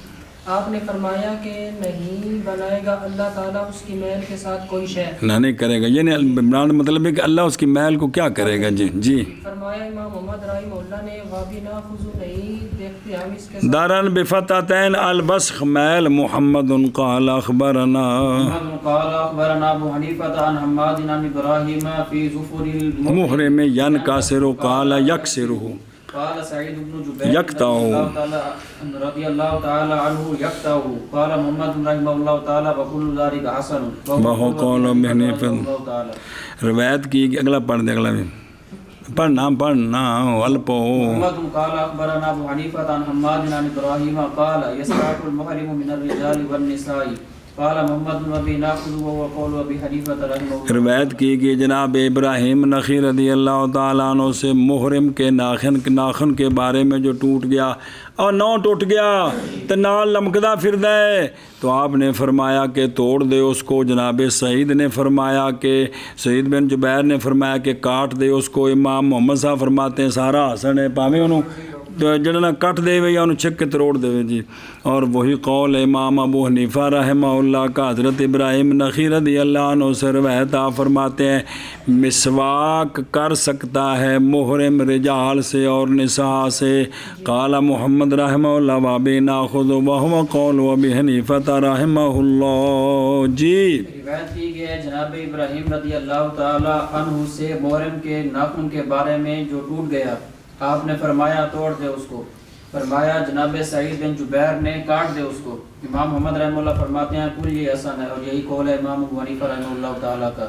آپ نے فرمایا کہ نہیں بنائے گا اللہ تعالیٰ اس کی میل کے ساتھ کوئی شے نہ نہیں کرے گا یعنی عمران مطلب ہے کہ اللہ اس کی میل کو کیا کرے گا جی جی. فرمایا امام محمد رحمہ اللہ نے وابی نہ خضو نہیں دیکھتے ہم اس کے ساتھ دارن بفتاتین البسخ میل محمد قال اخبرنا قال اخبرنا ابو حنیفہ عن حماد عن ابراہیم فی ظفر محرم ینکسر قال یکسرہ قال سعید بن جبیر رضی اللہ تعالی عنہ یقطعہ قال محمد رحمہ اللہ تعالی وکل ذلک حسن وہو قول ابی حنیفہ. روایت کی اگلا پڑھ دے اگلا بھی پڑھنا والپو. محمد قال اخبرنا ابو حنیفہ عن حماد عن ابراہیم قال یستاق المحرم من الرجال والنساء قال محمد وبی ناخذ وهو قول ابی حنیفہ رحمہ اللہ. روایت کی کہ جناب ابراہیم نخعی رضی اللہ تعالیٰ عنہ سے محرم کے ناخن کے بارے میں جو ٹوٹ گیا اور نہ ٹوٹ گیا تو نال لمکدا پھردا ہے تو آپ نے فرمایا کہ توڑ دے اس کو. جناب سعید نے فرمایا کہ سعید بن جبیر نے فرمایا کہ کاٹ دے اس کو. امام محمد صاحب فرماتے ہیں سارا حسن ہے پاویں انہوں جڑنا کٹ دے یا انہوں چھک کے تروڑ دے جی. اور وہی قول امام ابو حنیفہ رحمہ اللہ کا حضرت ابراہیم نخعی رضی اللہ عنہ سے روایت فرماتے ہیں مسواک کر سکتا ہے محرم رجال سے اور نساء سے. قال محمد رحمہ اللہ وابی ناخذ وہو قول ابی حنیفہ رحمہ اللہ. جی روایت کی گئی ہے جناب ابراہیم رضی اللہ تعالی عنہ سے محرم کے ناخن کے بارے میں جو ٹوٹ گیا آپ نے فرمایا توڑ دے اس کو. فرمایا جناب سعید بن جبیر نے کاٹ دے اس کو. امام محمد رحمہ اللہ فرماتے ہیں پوری یہ حسن ہے اور یہی قول ہے امام ابو حنیفہ رحمہ اللہ تعالیٰ کا.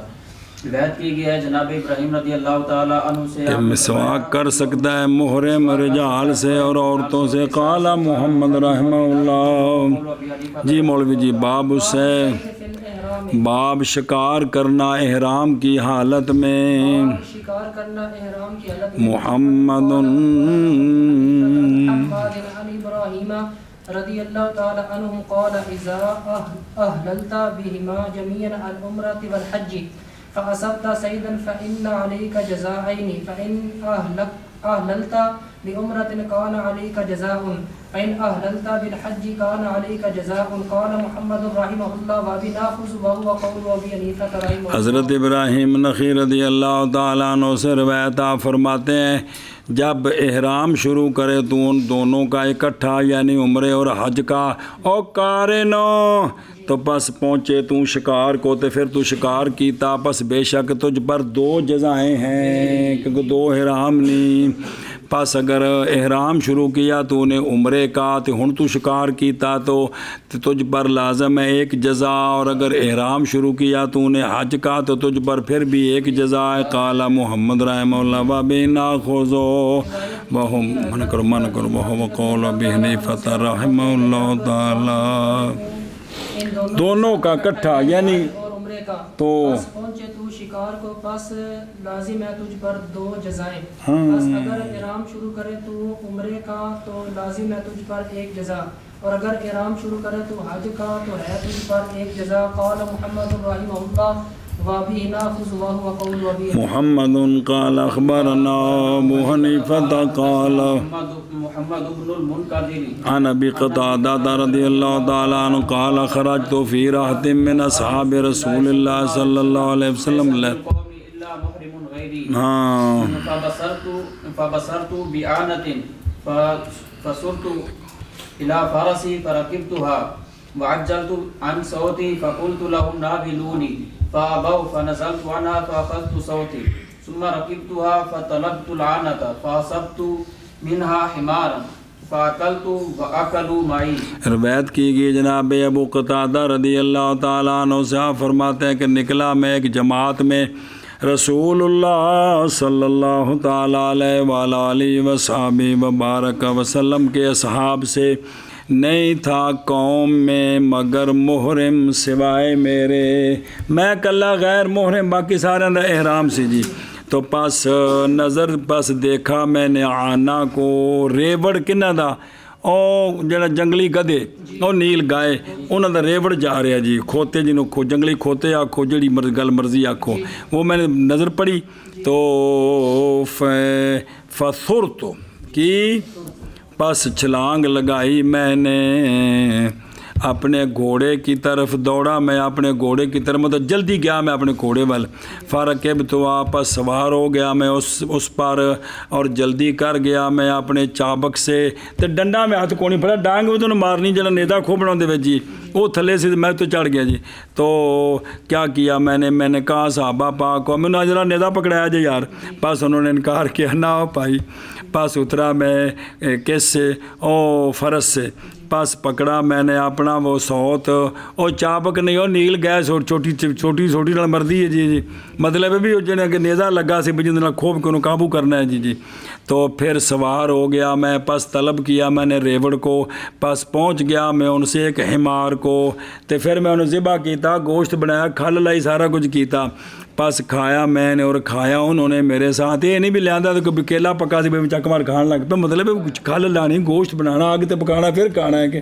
روایت کی گئی ہے جناب ابراہیم رضی اللہ تعالیٰ عنہ سے کہ مسواک کر سکتا ہے محرم رجال سے اور عورتوں سے. قال محمد رحمہ اللہ. جی مولوی جی باب سے باب شکار کرنا احرام کی حالت میں. شکار کرنا احرام کی حالت میں. محمد ابراہیم رضی اللہ تعالی عنہ قال اذا اهللت بهما جميعا العمرة والحج فاصبت صيدا فان عليك جزاءين فان اهللت بعمرة كان عليك جزاء فان اهللت بالحج كان عليك جزاء. قال محمد رحمه الله وابي ناخذ وهو قول ابي حنیفہ رحمه. حضرت ابراہیم نخعی رضی اللہ تعالیٰ عنہ سے روایت فرماتے ہیں جب احرام شروع کرے تو ان دونوں کا اکٹھا یعنی عمرے اور حج کا او کارنو تو پس پہنچے تو شکار کو تو پھر تو شکار کیتا پس بے شک تجھ پر دو جزائیں ہیں کیونکہ دو احرام نہیں. پس اگر احرام شروع کیا تو نے عمرے کا تو ہن تو شکار کیتا تو تجھ پر لازم ہے ایک جزا اور اگر احرام شروع کیا تو نے حج کا تو تجھ پر پھر بھی ایک جزا ہے. قال محمد رحمہ اللہ وبنا خوزو وہم من کرو وہو قول ابی حنیفہ رحمہ اللہ تعالی. دونوں کا کٹھا یعنی تو پہنچے تو شکار کو پس لازم ہے تجھ پر دو جزائیں. پس اگر احرام شروع کرے تو عمرے کا تو لازم ہے تجھ پر ایک جزا اور اگر احرام شروع کرے تو حج کا تو ہے تجھ پر ایک جزا. قال محمد رحمہ اللہ وابی ناخذ وهو قول ابی محمد قال اخبرنا ابو حنیفہ قال محمد بن المنکدر عن ابی قتادہ رضی اللہ تعالی عنہ قال خرجت فی راحت من اصحاب رسول اللہ صلی اللہ علیہ وسلم الا محرم غیری ہاں فبصرت بعانة فصرت الى فرسي فركبتها وعجلت عن صوتي فقلت لهم نابلوني فابوا فنزلت عنها فاخذت صوتي ثم ركبتها فطلبت العنة فاصبت منها حمارا فاکلت واکلوا معي. روایت کی گئی جناب ابو قتادہ رضی اللہ تعالیٰ عنہ سے آپ فرماتے ہیں کہ نکلا میں ایک جماعت میں رسول اللہ صلی اللہ تعالیٰ علیہ وآلہ وصحبہ وبارک وسلم کے اصحاب سے نہیں تھا قوم میں مگر محرم سوائے میرے. میں کلا غیر محرم باقی سارے اندر احرام سے جی. تو پس نظر پس دیکھا میں نے آنا کو ریوڑ کنہ دا او جڑا جنگلی گدے او نیل گائے انہاں دا ریوڑ جا رہا جی کھوتے جنہوں جنگلی کھوتے آکھو جڑی گل مرضی آکھو وہ میں نے نظر پڑی تو فثرت کی پس چھلانگ لگائی میں نے اپنے گھوڑے کی طرف دوڑا میں اپنے گھوڑے کی طرف مطلب جلدی گیا میں اپنے گھوڑے وال فرکب تو واپس سوار ہو گیا میں اس پر اور جلدی کر گیا میں اپنے چابک سے تو ڈنڈا میں ہاتھ کونی پڑا ڈانگ وہ تو مارنی جڑا نیدا کھو بنا دے جی وہ تھلے سے میں تو چڑھ گیا جی. تو کیا کیا میں نے کہا صحابہ پاک کو میں نے ذرا نیدا پکڑایا جی یار. بس انہوں نے انکار کیا نہ ہو پائی. پاس اترا میں کس سے او فرس سے پاس پکڑا میں نے اپنا وہ سوت او چابک نہیں ہو نیل گیس اور چھوٹی نال مردی ہے جی مطلب بھی جنہیں کہ نیزہ لگا سی بھی جن خوب کو قابو کرنا ہے جی. تو پھر سوار ہو گیا میں پس طلب کیا میں نے ریوڑ کو پس پہنچ گیا میں ان سے ایک حمار کو تو پھر میں انہوں ذبح کیتا گوشت بنایا کھل لائی سارا کچھ کیتا پس کھایا میں نے اور کھایا انہوں نے میرے ساتھ یہ نہیں بھی لیا تو کوئی کیلا پکا سی بھی چک مار کھان لگ پہ مطلب کھل لانی گوشت بنانا آگے تو پکانا پھر کھانا ہے کہ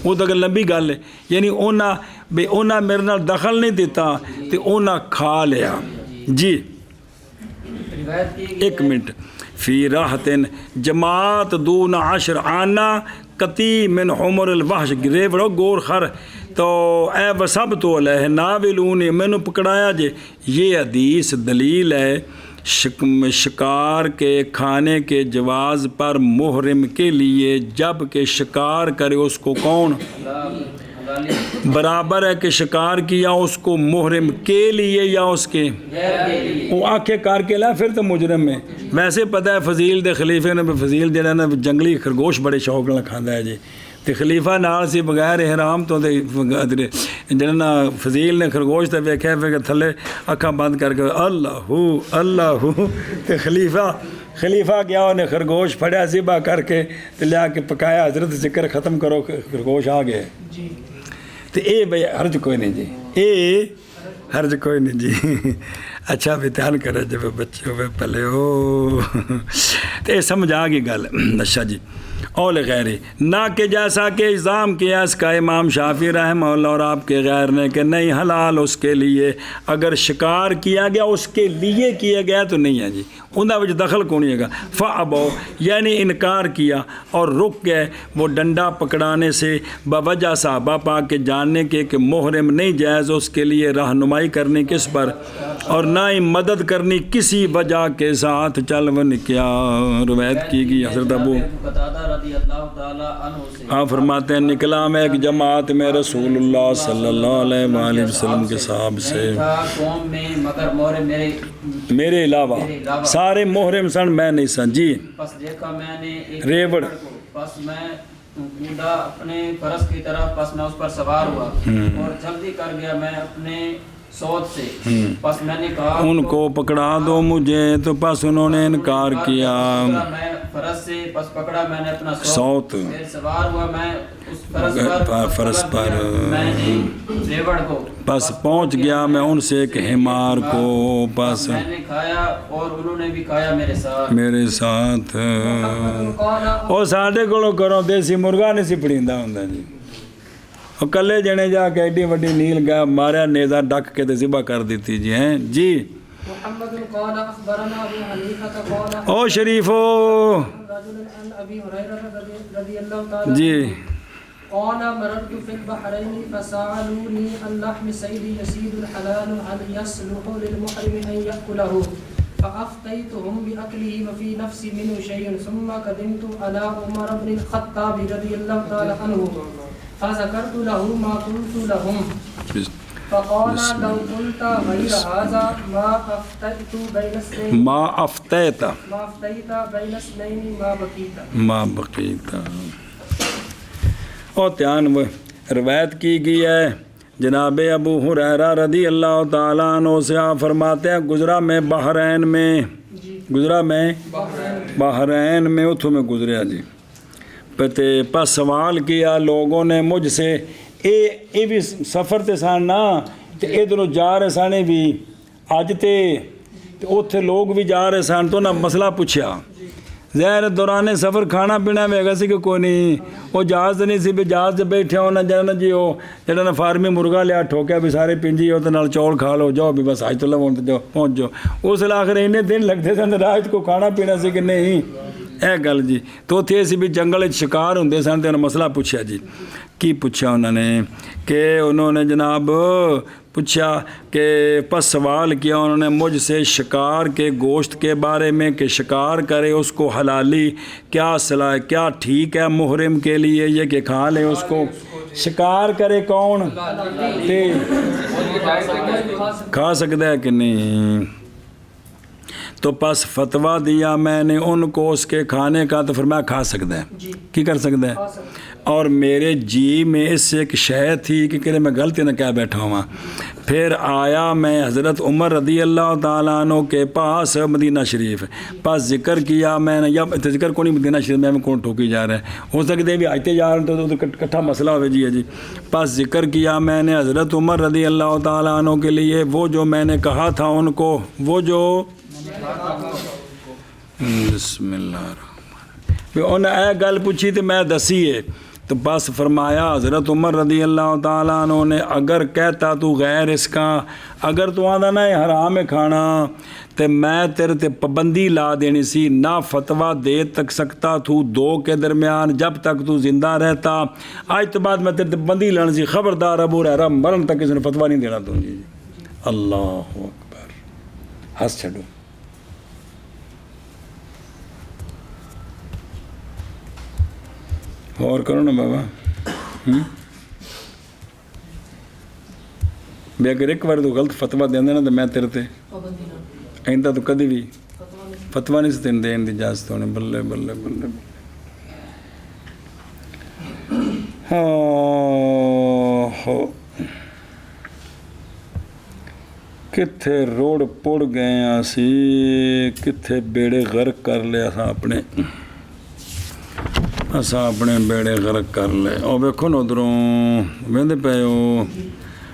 وہ تو لمبی گل ہے یعنی انہاں میرے نال دخل نہیں دیتا تو انہاں کھا لیا جی. ایک منٹ فی راحتن جماعت دون عشر آنا قطی من حمر الوحش ریوڑو گور خر تو اے وسب تو علیہ ناولونی میں نے پکڑایا جے. یہ حدیث دلیل ہے شکار کے کھانے کے جواز پر محرم کے لیے، جب کہ شکار کرے اس کو کون برابر ہے کہ شکار کیا اس کو محرم کے لیے یا اس کے وہ آنکھیں کار کے لا پھر تو مجرم ہے. ویسے پتہ ہے فضیل دے خلیفے نے فضیل جہاں نا جنگلی خرگوش بڑے شوق نال کھاندا ہے جی تے خلیفہ نال سی بغیر احرام تو جہاں نا فضیل نے خرگوش تے ویکھیا پھر تھلے اکھاں بند کر کے اللہ تے خلیفہ گیا انہیں خرگوش پھڑیا ذبح کر کے تے لیا کے پکایا، حضرت ذکر ختم کرو خرگوش آ گئے. تو اے بھائی حرج کوئی نہیں جی، اے حرج کوئی نہیں جی. اچھا بھی دھیان کرے جب بچے ہوئے پلے ہو تو یہ سمجھ آ گئی گل. اچھا جی اول غیر نہ کہ جیسا کہ الزام کیا اس کا امام شافعی رحمہ اللہ اور آپ کے غیر نے کہ نہیں حلال اس کے لیے، اگر شکار کیا گیا اس کے لیے کیا گیا تو نہیں ہے جی، انہاں وچ دخل کون نہیں گا. فابو یعنی انکار کیا اور رک گئے وہ ڈنڈا پکڑانے سے بوجہ صحابہ پاک کے جاننے کے کہ محرم نہیں جائز اس کے لیے رہنمائی کرنی کس پر اور نہ ہی مدد کرنی کسی وجہ کے ساتھ. چل ون کیا روایت کی گئی حضرت ابو آپ فرماتے ہیں نکلا میں ایک جماعت میں رسول اللہ صلی اللہ علیہ وآلہ وسلم کے صحاب سے میرے علاوہ سارے محرم سن میں نہیں سن جی. پس دیکھا میں نے ایک ریوڑ پس میں کودا اپنے فرس کی طرف، پس میں اس پر سوار ہوا اور جلدی کر گیا میں اپنے سوت سے. پس میں نے کہا ان کو پکڑا دو مجھے، تو پس انہوں نے انکار کیا. میں فرس سے پس پکڑا میں نے اپنا سوت پھر سوار ہوا میں اس فرس پر میں نے ریوڑ کو پس پہنچ گیا میں ان سے ایک حمار کو، پس میں نے کھایا اور انہوں نے بھی کھایا میرے ساتھ. اور ساڈے کولوں کرو دیسی مرغا نہیں سی پڑیندا ہوندا جی، اور کلے جنے جا کے ایڈی وڈی نیل گیا ماریا نیزا ڈک کے تے ذبح کر دیتی جی ہیں جی. محمد قال اخبرنا ابو حنیفہ قال او شریفو رجل عن ابي هريره رضي الله تعالى جی قال مررت في البحرين فسألوني عن لحم صيد يسيد الحلال هل يصلح للمحرم ان يأكله فأفتيتهم بأكله وفي نفسي منه شيء ثم قدمت على عمر بن الخطاب رضي الله تعالى عنه فذكرت له ما قلت لهم فقال لو قلت غير هذا ما أفتيت بين اثنين ما افتیت بين اثنين ما بقیت. اور دھیان روایت کی گئی ہے جناب ابو ہریرہ رضی اللہ تعالیٰ عنہ سے. آپ فرماتے ہیں گزرا میں بحرین میں اتھو میں گزریا جی پتے پس سوال کیا لوگوں نے مجھ سے اے بھی سفر تے سان نا تے ادھروں جا رہے سانے بھی اج تے اوتھے لوگ بھی جا رہے سان تو نہ مسئلہ پوچھیا ظاہر دوران سفر کھانا پینا میں گا سی کہ کوئی نہیں وہ جہاز نہیں سی بھی جہاز سے بیٹھے ہونا جانا جی وہ جہاں فارمی مرغا لیا ٹھوکیا بھی سارے پنجی ہو تو نال چول کھا لو جاؤ بھی بس آج تو لو جاؤ پہنچ جاؤ اس آخر انہیں دن لگتے سن راج کو کھانا پینا سی کہ نہیں اے گل جی. تو اتنے اسی بھی جنگل شکار ہوں سن تو مسئلہ پوچھا جی. کی پوچھا انہوں نے کہ انہوں نے جناب پوچھا کہ پس سوال کیا انہوں نے مجھ سے شکار کے گوشت کے بارے میں کہ شکار کرے اس کو حلالی کیا صلاح کیا ٹھیک ہے محرم کے لیے یہ کہ کھا لے اس کو. شکار کرے کون تے کھا سکتا ہے کہ نہیں. تو پس فتویٰ دیا میں نے ان کو اس کے کھانے کا تو فرمایا کھا سکتا ہے کی کر سکتا ہے. اور میرے جی میں اس سے ایک شے تھی کہ میں غلطی نہ کیا بیٹھا ہوا. پھر آیا میں حضرت عمر رضی اللہ تعالیٰ عنہ کے پاس مدینہ شریف پاس ذکر کیا میں نے یا ذکر کو نہیں مدینہ شریف میں کون ٹھوکی جا رہا ہے ہو سکتے بھی آئتے جا رہے ہیں تو کٹھا مسئلہ ہوئے جی. پاس ذکر کیا میں نے حضرت عمر رضی اللہ تعالیٰ عنہ کے لیے وہ جو میں نے کہا تھا ان کو وہ جو بسم اللہ الرحمن انہیں اے گل پوچھی تو میں دسی ہے تو بس فرمایا حضرت عمر رضی اللہ تعالیٰ عنہ نے اگر کہتا تو غیر اس کا، اگر تو آدھا نہ یہ حرام ہے کھانا تو میں تیرے تے پابندی لا دینی سی، نہ فتویٰ دے تک سکتا تو 2 کے درمیان جب تک تو زندہ رہتا، آج تو بعد میں تیرے تے پابندی لانا سی، خبردار ابو ہریرہ مرن تک کسی نے فتویٰ نہیں دینا تو جی اللہ اکبر، ہنس چھڑو۔ اور کرو نا بابا، بھی اگر ایک بار تو غلط فتویٰ دینا نا تو میں تیرے تے آئندہ تو کدی بھی فتویٰ نہیں سے دین دی اجازت ہونے۔ بلے بلے بلے ہاں کتھے روڑ پڑ گئے ہیں سی، کتھے بیڑے غرق کر لے اپنے بیڑے غرق کر لے۔ اور ویکھو نا ادھروں وہدے پے ہو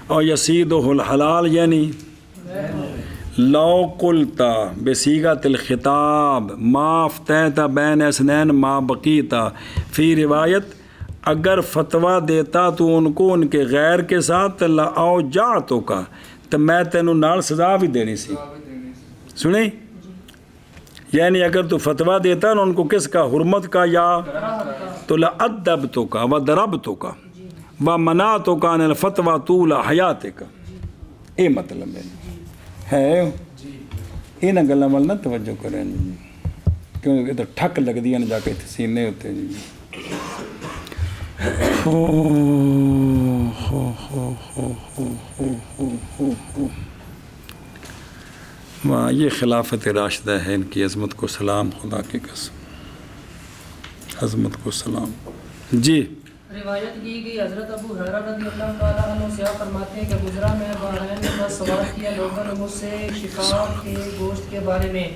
اور یسیدہ الحلال یعنی لو قلتا بصیغۃ الخطاب ما افتیت بین اثنین ما بقیتا، فی روایت اگر فتویٰ دیتا تو ان کو ان کے غیر کے ساتھ لأوجعتو کا، تو میں تینوں نال سزا بھی دینی سی۔ سنیں یعنی اگر تو فتویٰ دیتا نا ان کو کس کا، حرمت کا یا تو لأدبتو کا وضربتو کا ومنعتو کا عن الفتویٰ طول حیات کا، یہ مطلب ہے یہ نہ گلہ مل نہ توجہ کریں جی، کیونکہ تو ٹھک لگ دیا نا جا کے سینے ہوتے جی۔ واہ یہ خلافت راشدہ ہے، ان کی عظمت کو سلام، خدا کی قسم عظمت کو سلام۔ جی روایت کی گئی حضرت ابو ہریرہ رضی اللہ تعالیٰ عنہ سے فرماتے ہیں کہ گزرا میں بحرین میں بس سوال کیا لوگوں نے مجھ سے شکار کے گوشت کے بارے میں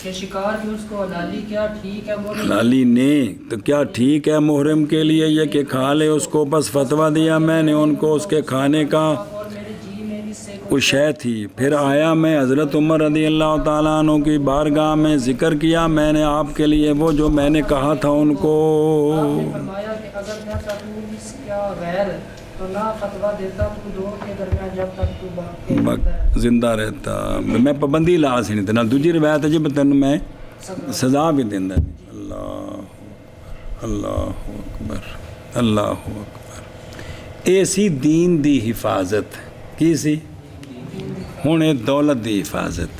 کہ شکار کی اس کو حلالی کیا ٹھیک ہے محرم؟ حلالی نہیں تو کیا ٹھیک ہے محرم کے لیے یہ کہ کھا لے اس کو، بس فتویٰ دیا میں نے ان کو اس کے کھانے کا، اور میرے جی میں اس سے کوئی شے تھی۔ پھر آیا میں حضرت عمر رضی اللہ تعالیٰ عنہ کی بارگاہ میں، ذکر کیا میں نے آپ کے لیے وہ جو میں نے کہا تھا ان کو۔ آپ نے فرمایا کہ اگر کہتا تو اس کا غیر تو نہ فتویٰ دیتا تو 2 کے درمیان جب تک تو باقی زندہ رہتا، میں پابندی لا سی نہیں تھا، نہ دوسری روایت ہے جی تین میں سزا بھی دینا۔ اللہ اللہ اکبر اللہ اکبر، ایسی دین دی حفاظت کی سی ہوں دولت دی حفاظت۔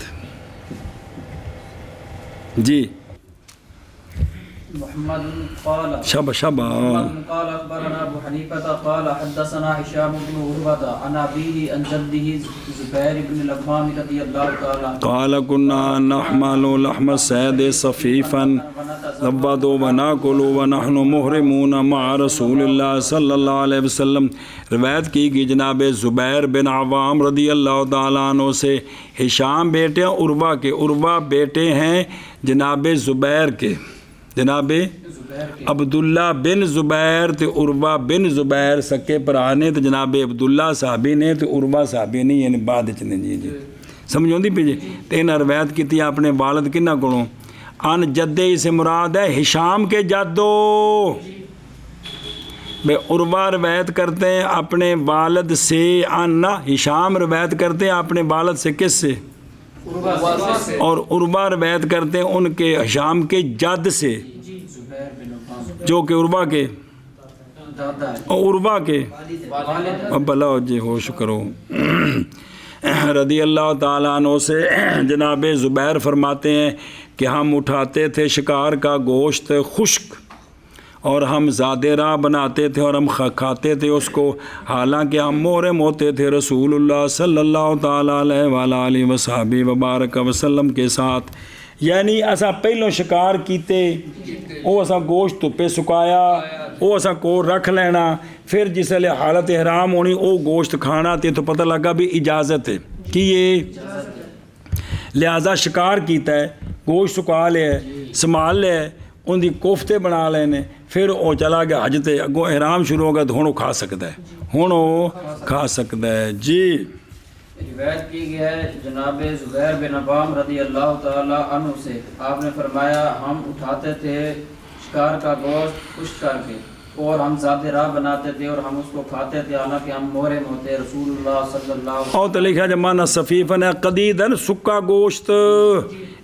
جی محمد قال شبہ محمد قال اخبرنا ابو حنیفہ قال حدثنا هشام بن عروہ عن ابيه عن جده زبیر بن العوام رضی اللہ تعالی عنہ قال كنا نحمل لحم الصيد صفيفا نبض وناكل ونحن محرمون مع رسول اللہ صلی اللہ علیہ وسلم۔ روایت کی گئی جناب زبیر بن عوام رضی اللہ تعالیٰ عنہ سے، ہشام بیٹے ہیں عروہ کے، عروہ بیٹے ہیں جناب زبیر کے، جناب عبداللہ بن زبیر تے عروہ بن زبیر سکے پرانے تے جناب عبداللہ صحابی نے تے عروہ صحابی نہیں، یعنی بعد چنے جی سمجھوں دی پہ جی۔ تے انہاں روایت کی تھی اپنے والد کنہ کونوں ان جدے سے مراد ہے ہشام کے جدو، بے عروہ روایت کرتے ہیں اپنے والد سے، ان ہشام روایت کرتے ہیں اپنے والد سے کس سے، اور عروہ روایت کرتے ہیں ان کے ہشام کے جد سے جو کہ عروہ کے عروہ کے بھلا جی ہوش کرو رضی اللہ تعالیٰ عنہ سے جناب زبیر فرماتے ہیں کہ ہم اٹھاتے تھے شکار کا گوشت خشک اور ہم زادے راہ بناتے تھے اور ہم کھاتے تھے اس کو، حالانکہ ہم محرم ہوتے تھے رسول اللہ صلی اللہ تعالیٰ علیہ وآلہ وصحبہ وبارک وسلم کے ساتھ۔ یعنی اسا پہلوں شکار کیتے، وہ اسا گوشت دھوپے سکایا، وہ اسا کو رکھ لینا، پھر جس لئے حالت احرام ہونی وہ گوشت کھانا تے تو پتہ لگا بھی اجازت ہے کہ یہ لہذا شکار کیتا ہے، گوشت سکا لے ہے، سنبھال لے ہے، ان دی کوفتے بنا لینے، پھر وہ چلا گیا حج تے اگوں احرام شروع ہو گیا تو ہوں وہ کھا سکتا ہے، ہوں وہ کھا سکتا ہے۔ جی روایت کی گئی ہے جناب زبیر بن عوام رضی اللہ تعالی عنہ سے، آپ نے فرمایا ہم اٹھاتے تھے شکار کا گوشت خشک کر کے اور ہم ذات راہ بناتے تھے اور ہم اس کو کھاتے تھے حالانکہ ہم محرم ہوتے رسول اللہ صلی اللہ علیہ وسلم. اور تو لکھا جمانا صفیفن ہے قدیدن سکا گوشت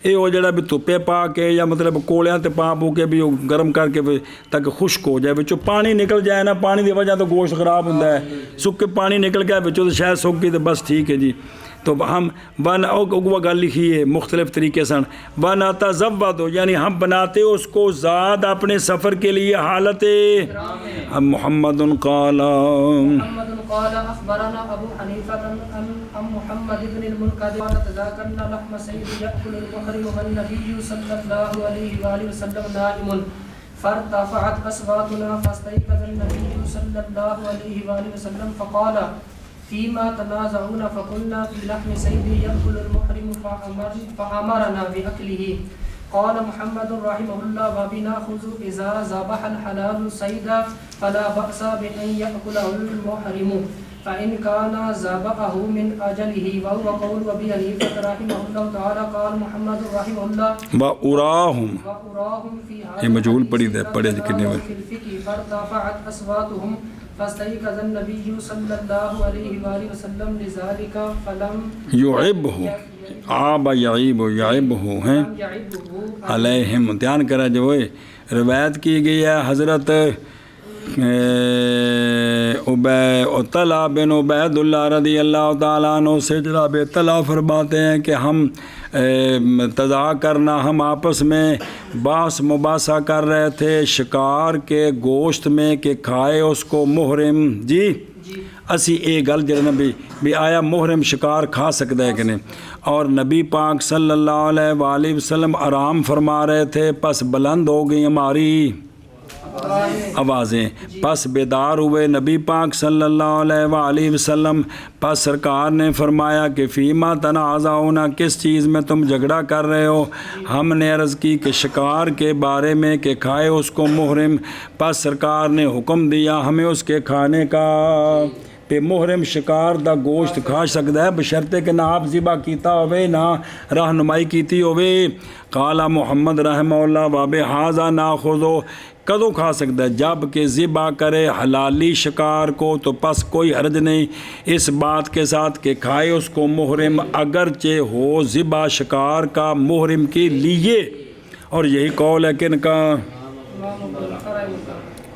یہ وہ جڑا بھی دھوپے پا کے یا مطلب کولیاں تے پا پو کے بھی گرم کر کے تاکہ خشک ہو جائے وچوں پانی نکل جائے نا پانی دی وجہ تو گوشت خراب ہوندا ہے سکے پانی نکل گیا وچوں تو شاید سک گئی تو بس ٹھیک ہے جی. تو ہم ون اگوا گل لکھی ہے مختلف طریقے سے ون تزودوا یعنی ہم بناتے اس کو زاد اپنے سفر کے لیے حالت ہم محمد قال محمد قال اخبرنا ابو حنیفہ عن محمد بن المنکدر قال تذاکرنا لحم سید یأکل المحرم والنبی صلی اللہ علیہ وآلہ وسلم نائم فارتفعت اصواتنا فاستيقظ النبي صلى الله عليه وآلہ وسلم فقال فيما تنازعون فقلنا في لحم سيد يأكل المحرم فأمرنا بأكله. قال محمد رحمه الله وبناخذ إذا ذبح الحلال سيدا فلا بأس بأن يأكله المحرم فإن كان ذبحه من أجله وهو قول أبي حنيفة رحمه الله تعالى. قال محمد رحمه الله وأراهم في هذا في الفقه فارتفعت أصواتهم فاستيقظ النبي صلى الله عليه وآله وسلم لذلك فلم يعبه عاب يعبه ہیں علیہم. دھیان کرا جو روایت کی گئی ہے حضرت طلحہ بن عبید اللہ رضی اللہ تعالیٰ عنہ سے جناب طلحہ فرماتے ہیں کہ ہم تضا کرنا ہم آپس میں باس مباحثہ کر رہے تھے شکار کے گوشت میں کہ کھائے اس کو محرم جی اسی یہ گل جڑا نبی بھی آیا محرم شکار کھا سکتا ہے کہ نہیں. اور نبی پاک صلی اللہ علیہ وآلہ وسلم آرام فرما رہے تھے پس بلند ہو گئی ہماری آوازیں پس بیدار ہوئے نبی پاک صلی اللہ علیہ وآلہ وسلم. پس سرکار نے فرمایا کہ فیما تنازعون کس چیز میں تم جھگڑا کر رہے ہو. ہم نے عرض کی کہ شکار کے بارے میں کہ کھائے اس کو محرم. پس سرکار نے حکم دیا ہمیں اس کے کھانے کا تے محرم شکار دا گوشت کھا سکتا ہے بشرطے کہ نہ آپ ذبح کیتا ہوئے نہ رہنمائی کیتی ہوئے. قال محمد رحمہ اللہ واب حاضہ ناخذو کدوں کھا سکتا ہے جب کہ ذبح کرے حلالی شکار کو تو پس کوئی حرج نہیں اس بات کے ساتھ کہ کھائے اس کو محرم اگرچہ ہو ذبح شکار کا محرم کے لیے. اور یہی قول ہے کہ ان کا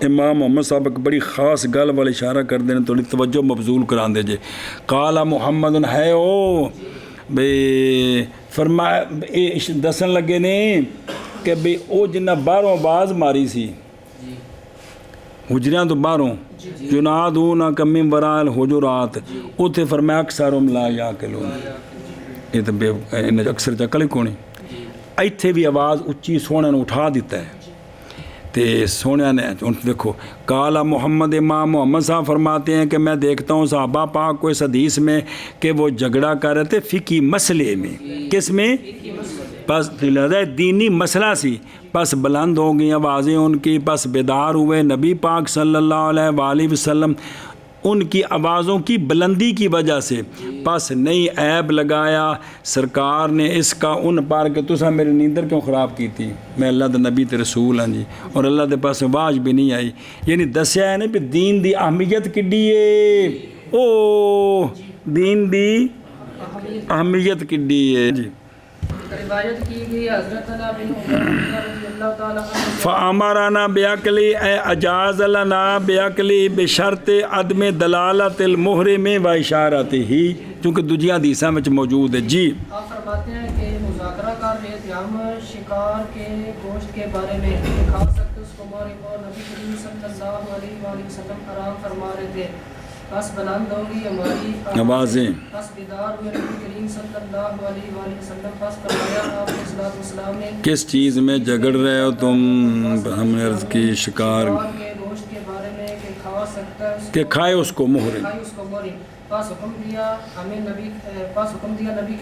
امام محمد صاحب ایک بڑی خاص گل والی اشارہ کر دیں تھوڑی توجہ مبذول کرا دے جے. قال محمد ہے او بے فرمایا دسن لگے نے کہ بھئی او جنہ باہروں آواز ماری سی حجریاں تو باہروں جنادون کم وراء الحجرات اتھے فرمایا اکثرهم لا یعقلون. یہ تو بے اکثر چکل کونی ایتھے بھی آواز اچھی سونے نے اٹھا دیتا ہے تے سونے نے دیکھو. قال محمد امام محمد صاحب فرماتے ہیں کہ میں دیکھتا ہوں صحابہ پاک کو اس حدیث میں کہ وہ جھگڑا کر رہے تھے فقہی مسئلے میں. کس میں؟ پس دینی مسئلہ سی. پس بلند ہو گئی آوازیں ان کی پس بیدار ہوئے نبی پاک صلی اللہ علیہ وآلہ وسلم ان کی آوازوں کی بلندی کی وجہ سے. پس نئی عیب لگایا سرکار نے اس کا ان پر کہ تسا میری نیندر کیوں خراب کی تھی میں اللہ دے نبی تے رسول ہاں جی اور اللہ دے پاس واج بھی نہیں آئی. یعنی دسیا ہے نا کہ دین دی اہمیت کڈی ہے او دین دی اہمیت کڈی ہے جی. روایت کی گئی حضرت بن عمر رضی اللہ تعالی عنہ فامرنا بیاکلی اے اجاز لنا بیاکلی بشرط عدم دلالت المحرم و اشارت ہی چونکہ دوجیاں حدیثاں وچ موجود ہے جی. آپ فرماتے ہیں کہ مذاکرہ کر رہے تھے ہم شکار کے گوشت کے بارے میں کھا سکتے اس کو محرم اور نبی کریم صلی اللہ علیہ وآلہ وسلم آرام فرما رہے تھے. بس بلند ہوگی ہماری آوازیں بس بیدار ہوئے نبی کریم صلی اللہ علیہ وآلہ وسلم. بس فرمایا آپ علیہ الصلوۃ والسلام نے کس چیز میں جھگڑ رہے ہو تم. ہم نے عرض کی شکار کے گوشت کے بارے میں کہ کھا سکتا ہے کہ کھائے اس کو محرم. کھائے اس کو محرم. پس حکم دیا ہمیں نبی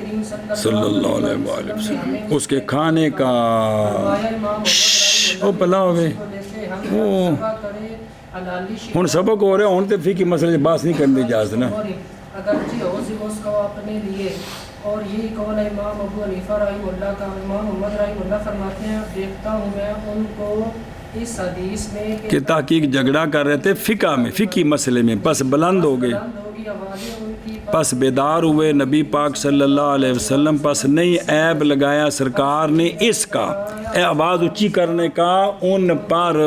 کریم صلی اللہ علیہ وآلہ وسلم اس کے کھانے کا او پلا ہوئے ہوں سبق ہو رہا ہوں تو فقہی مسئلے بات نہیں کرنے کی اجازت نا. اگرچہ ہو سی اس کو اپنے لیے اور یہی قول ہے امام ابو حنیفہ رحمہ اللہ کا. امام محمد رحمہ اللہ فرماتے ہیں دیکھتا ہوں میں ان کو اس حدیث میں کہ تحقیق جھگڑا کر رہے تھے فقہ میں، فقہی مسئلے میں، پس بلند ہو گئے، بلند ہوگی آوازیں ان کی پس بیدار ہوئے نبی پاک صلی اللہ علیہ وسلم، پس نہیں عیب لگایا سرکار نے اس کا، آواز اونچی کرنے کا ان پر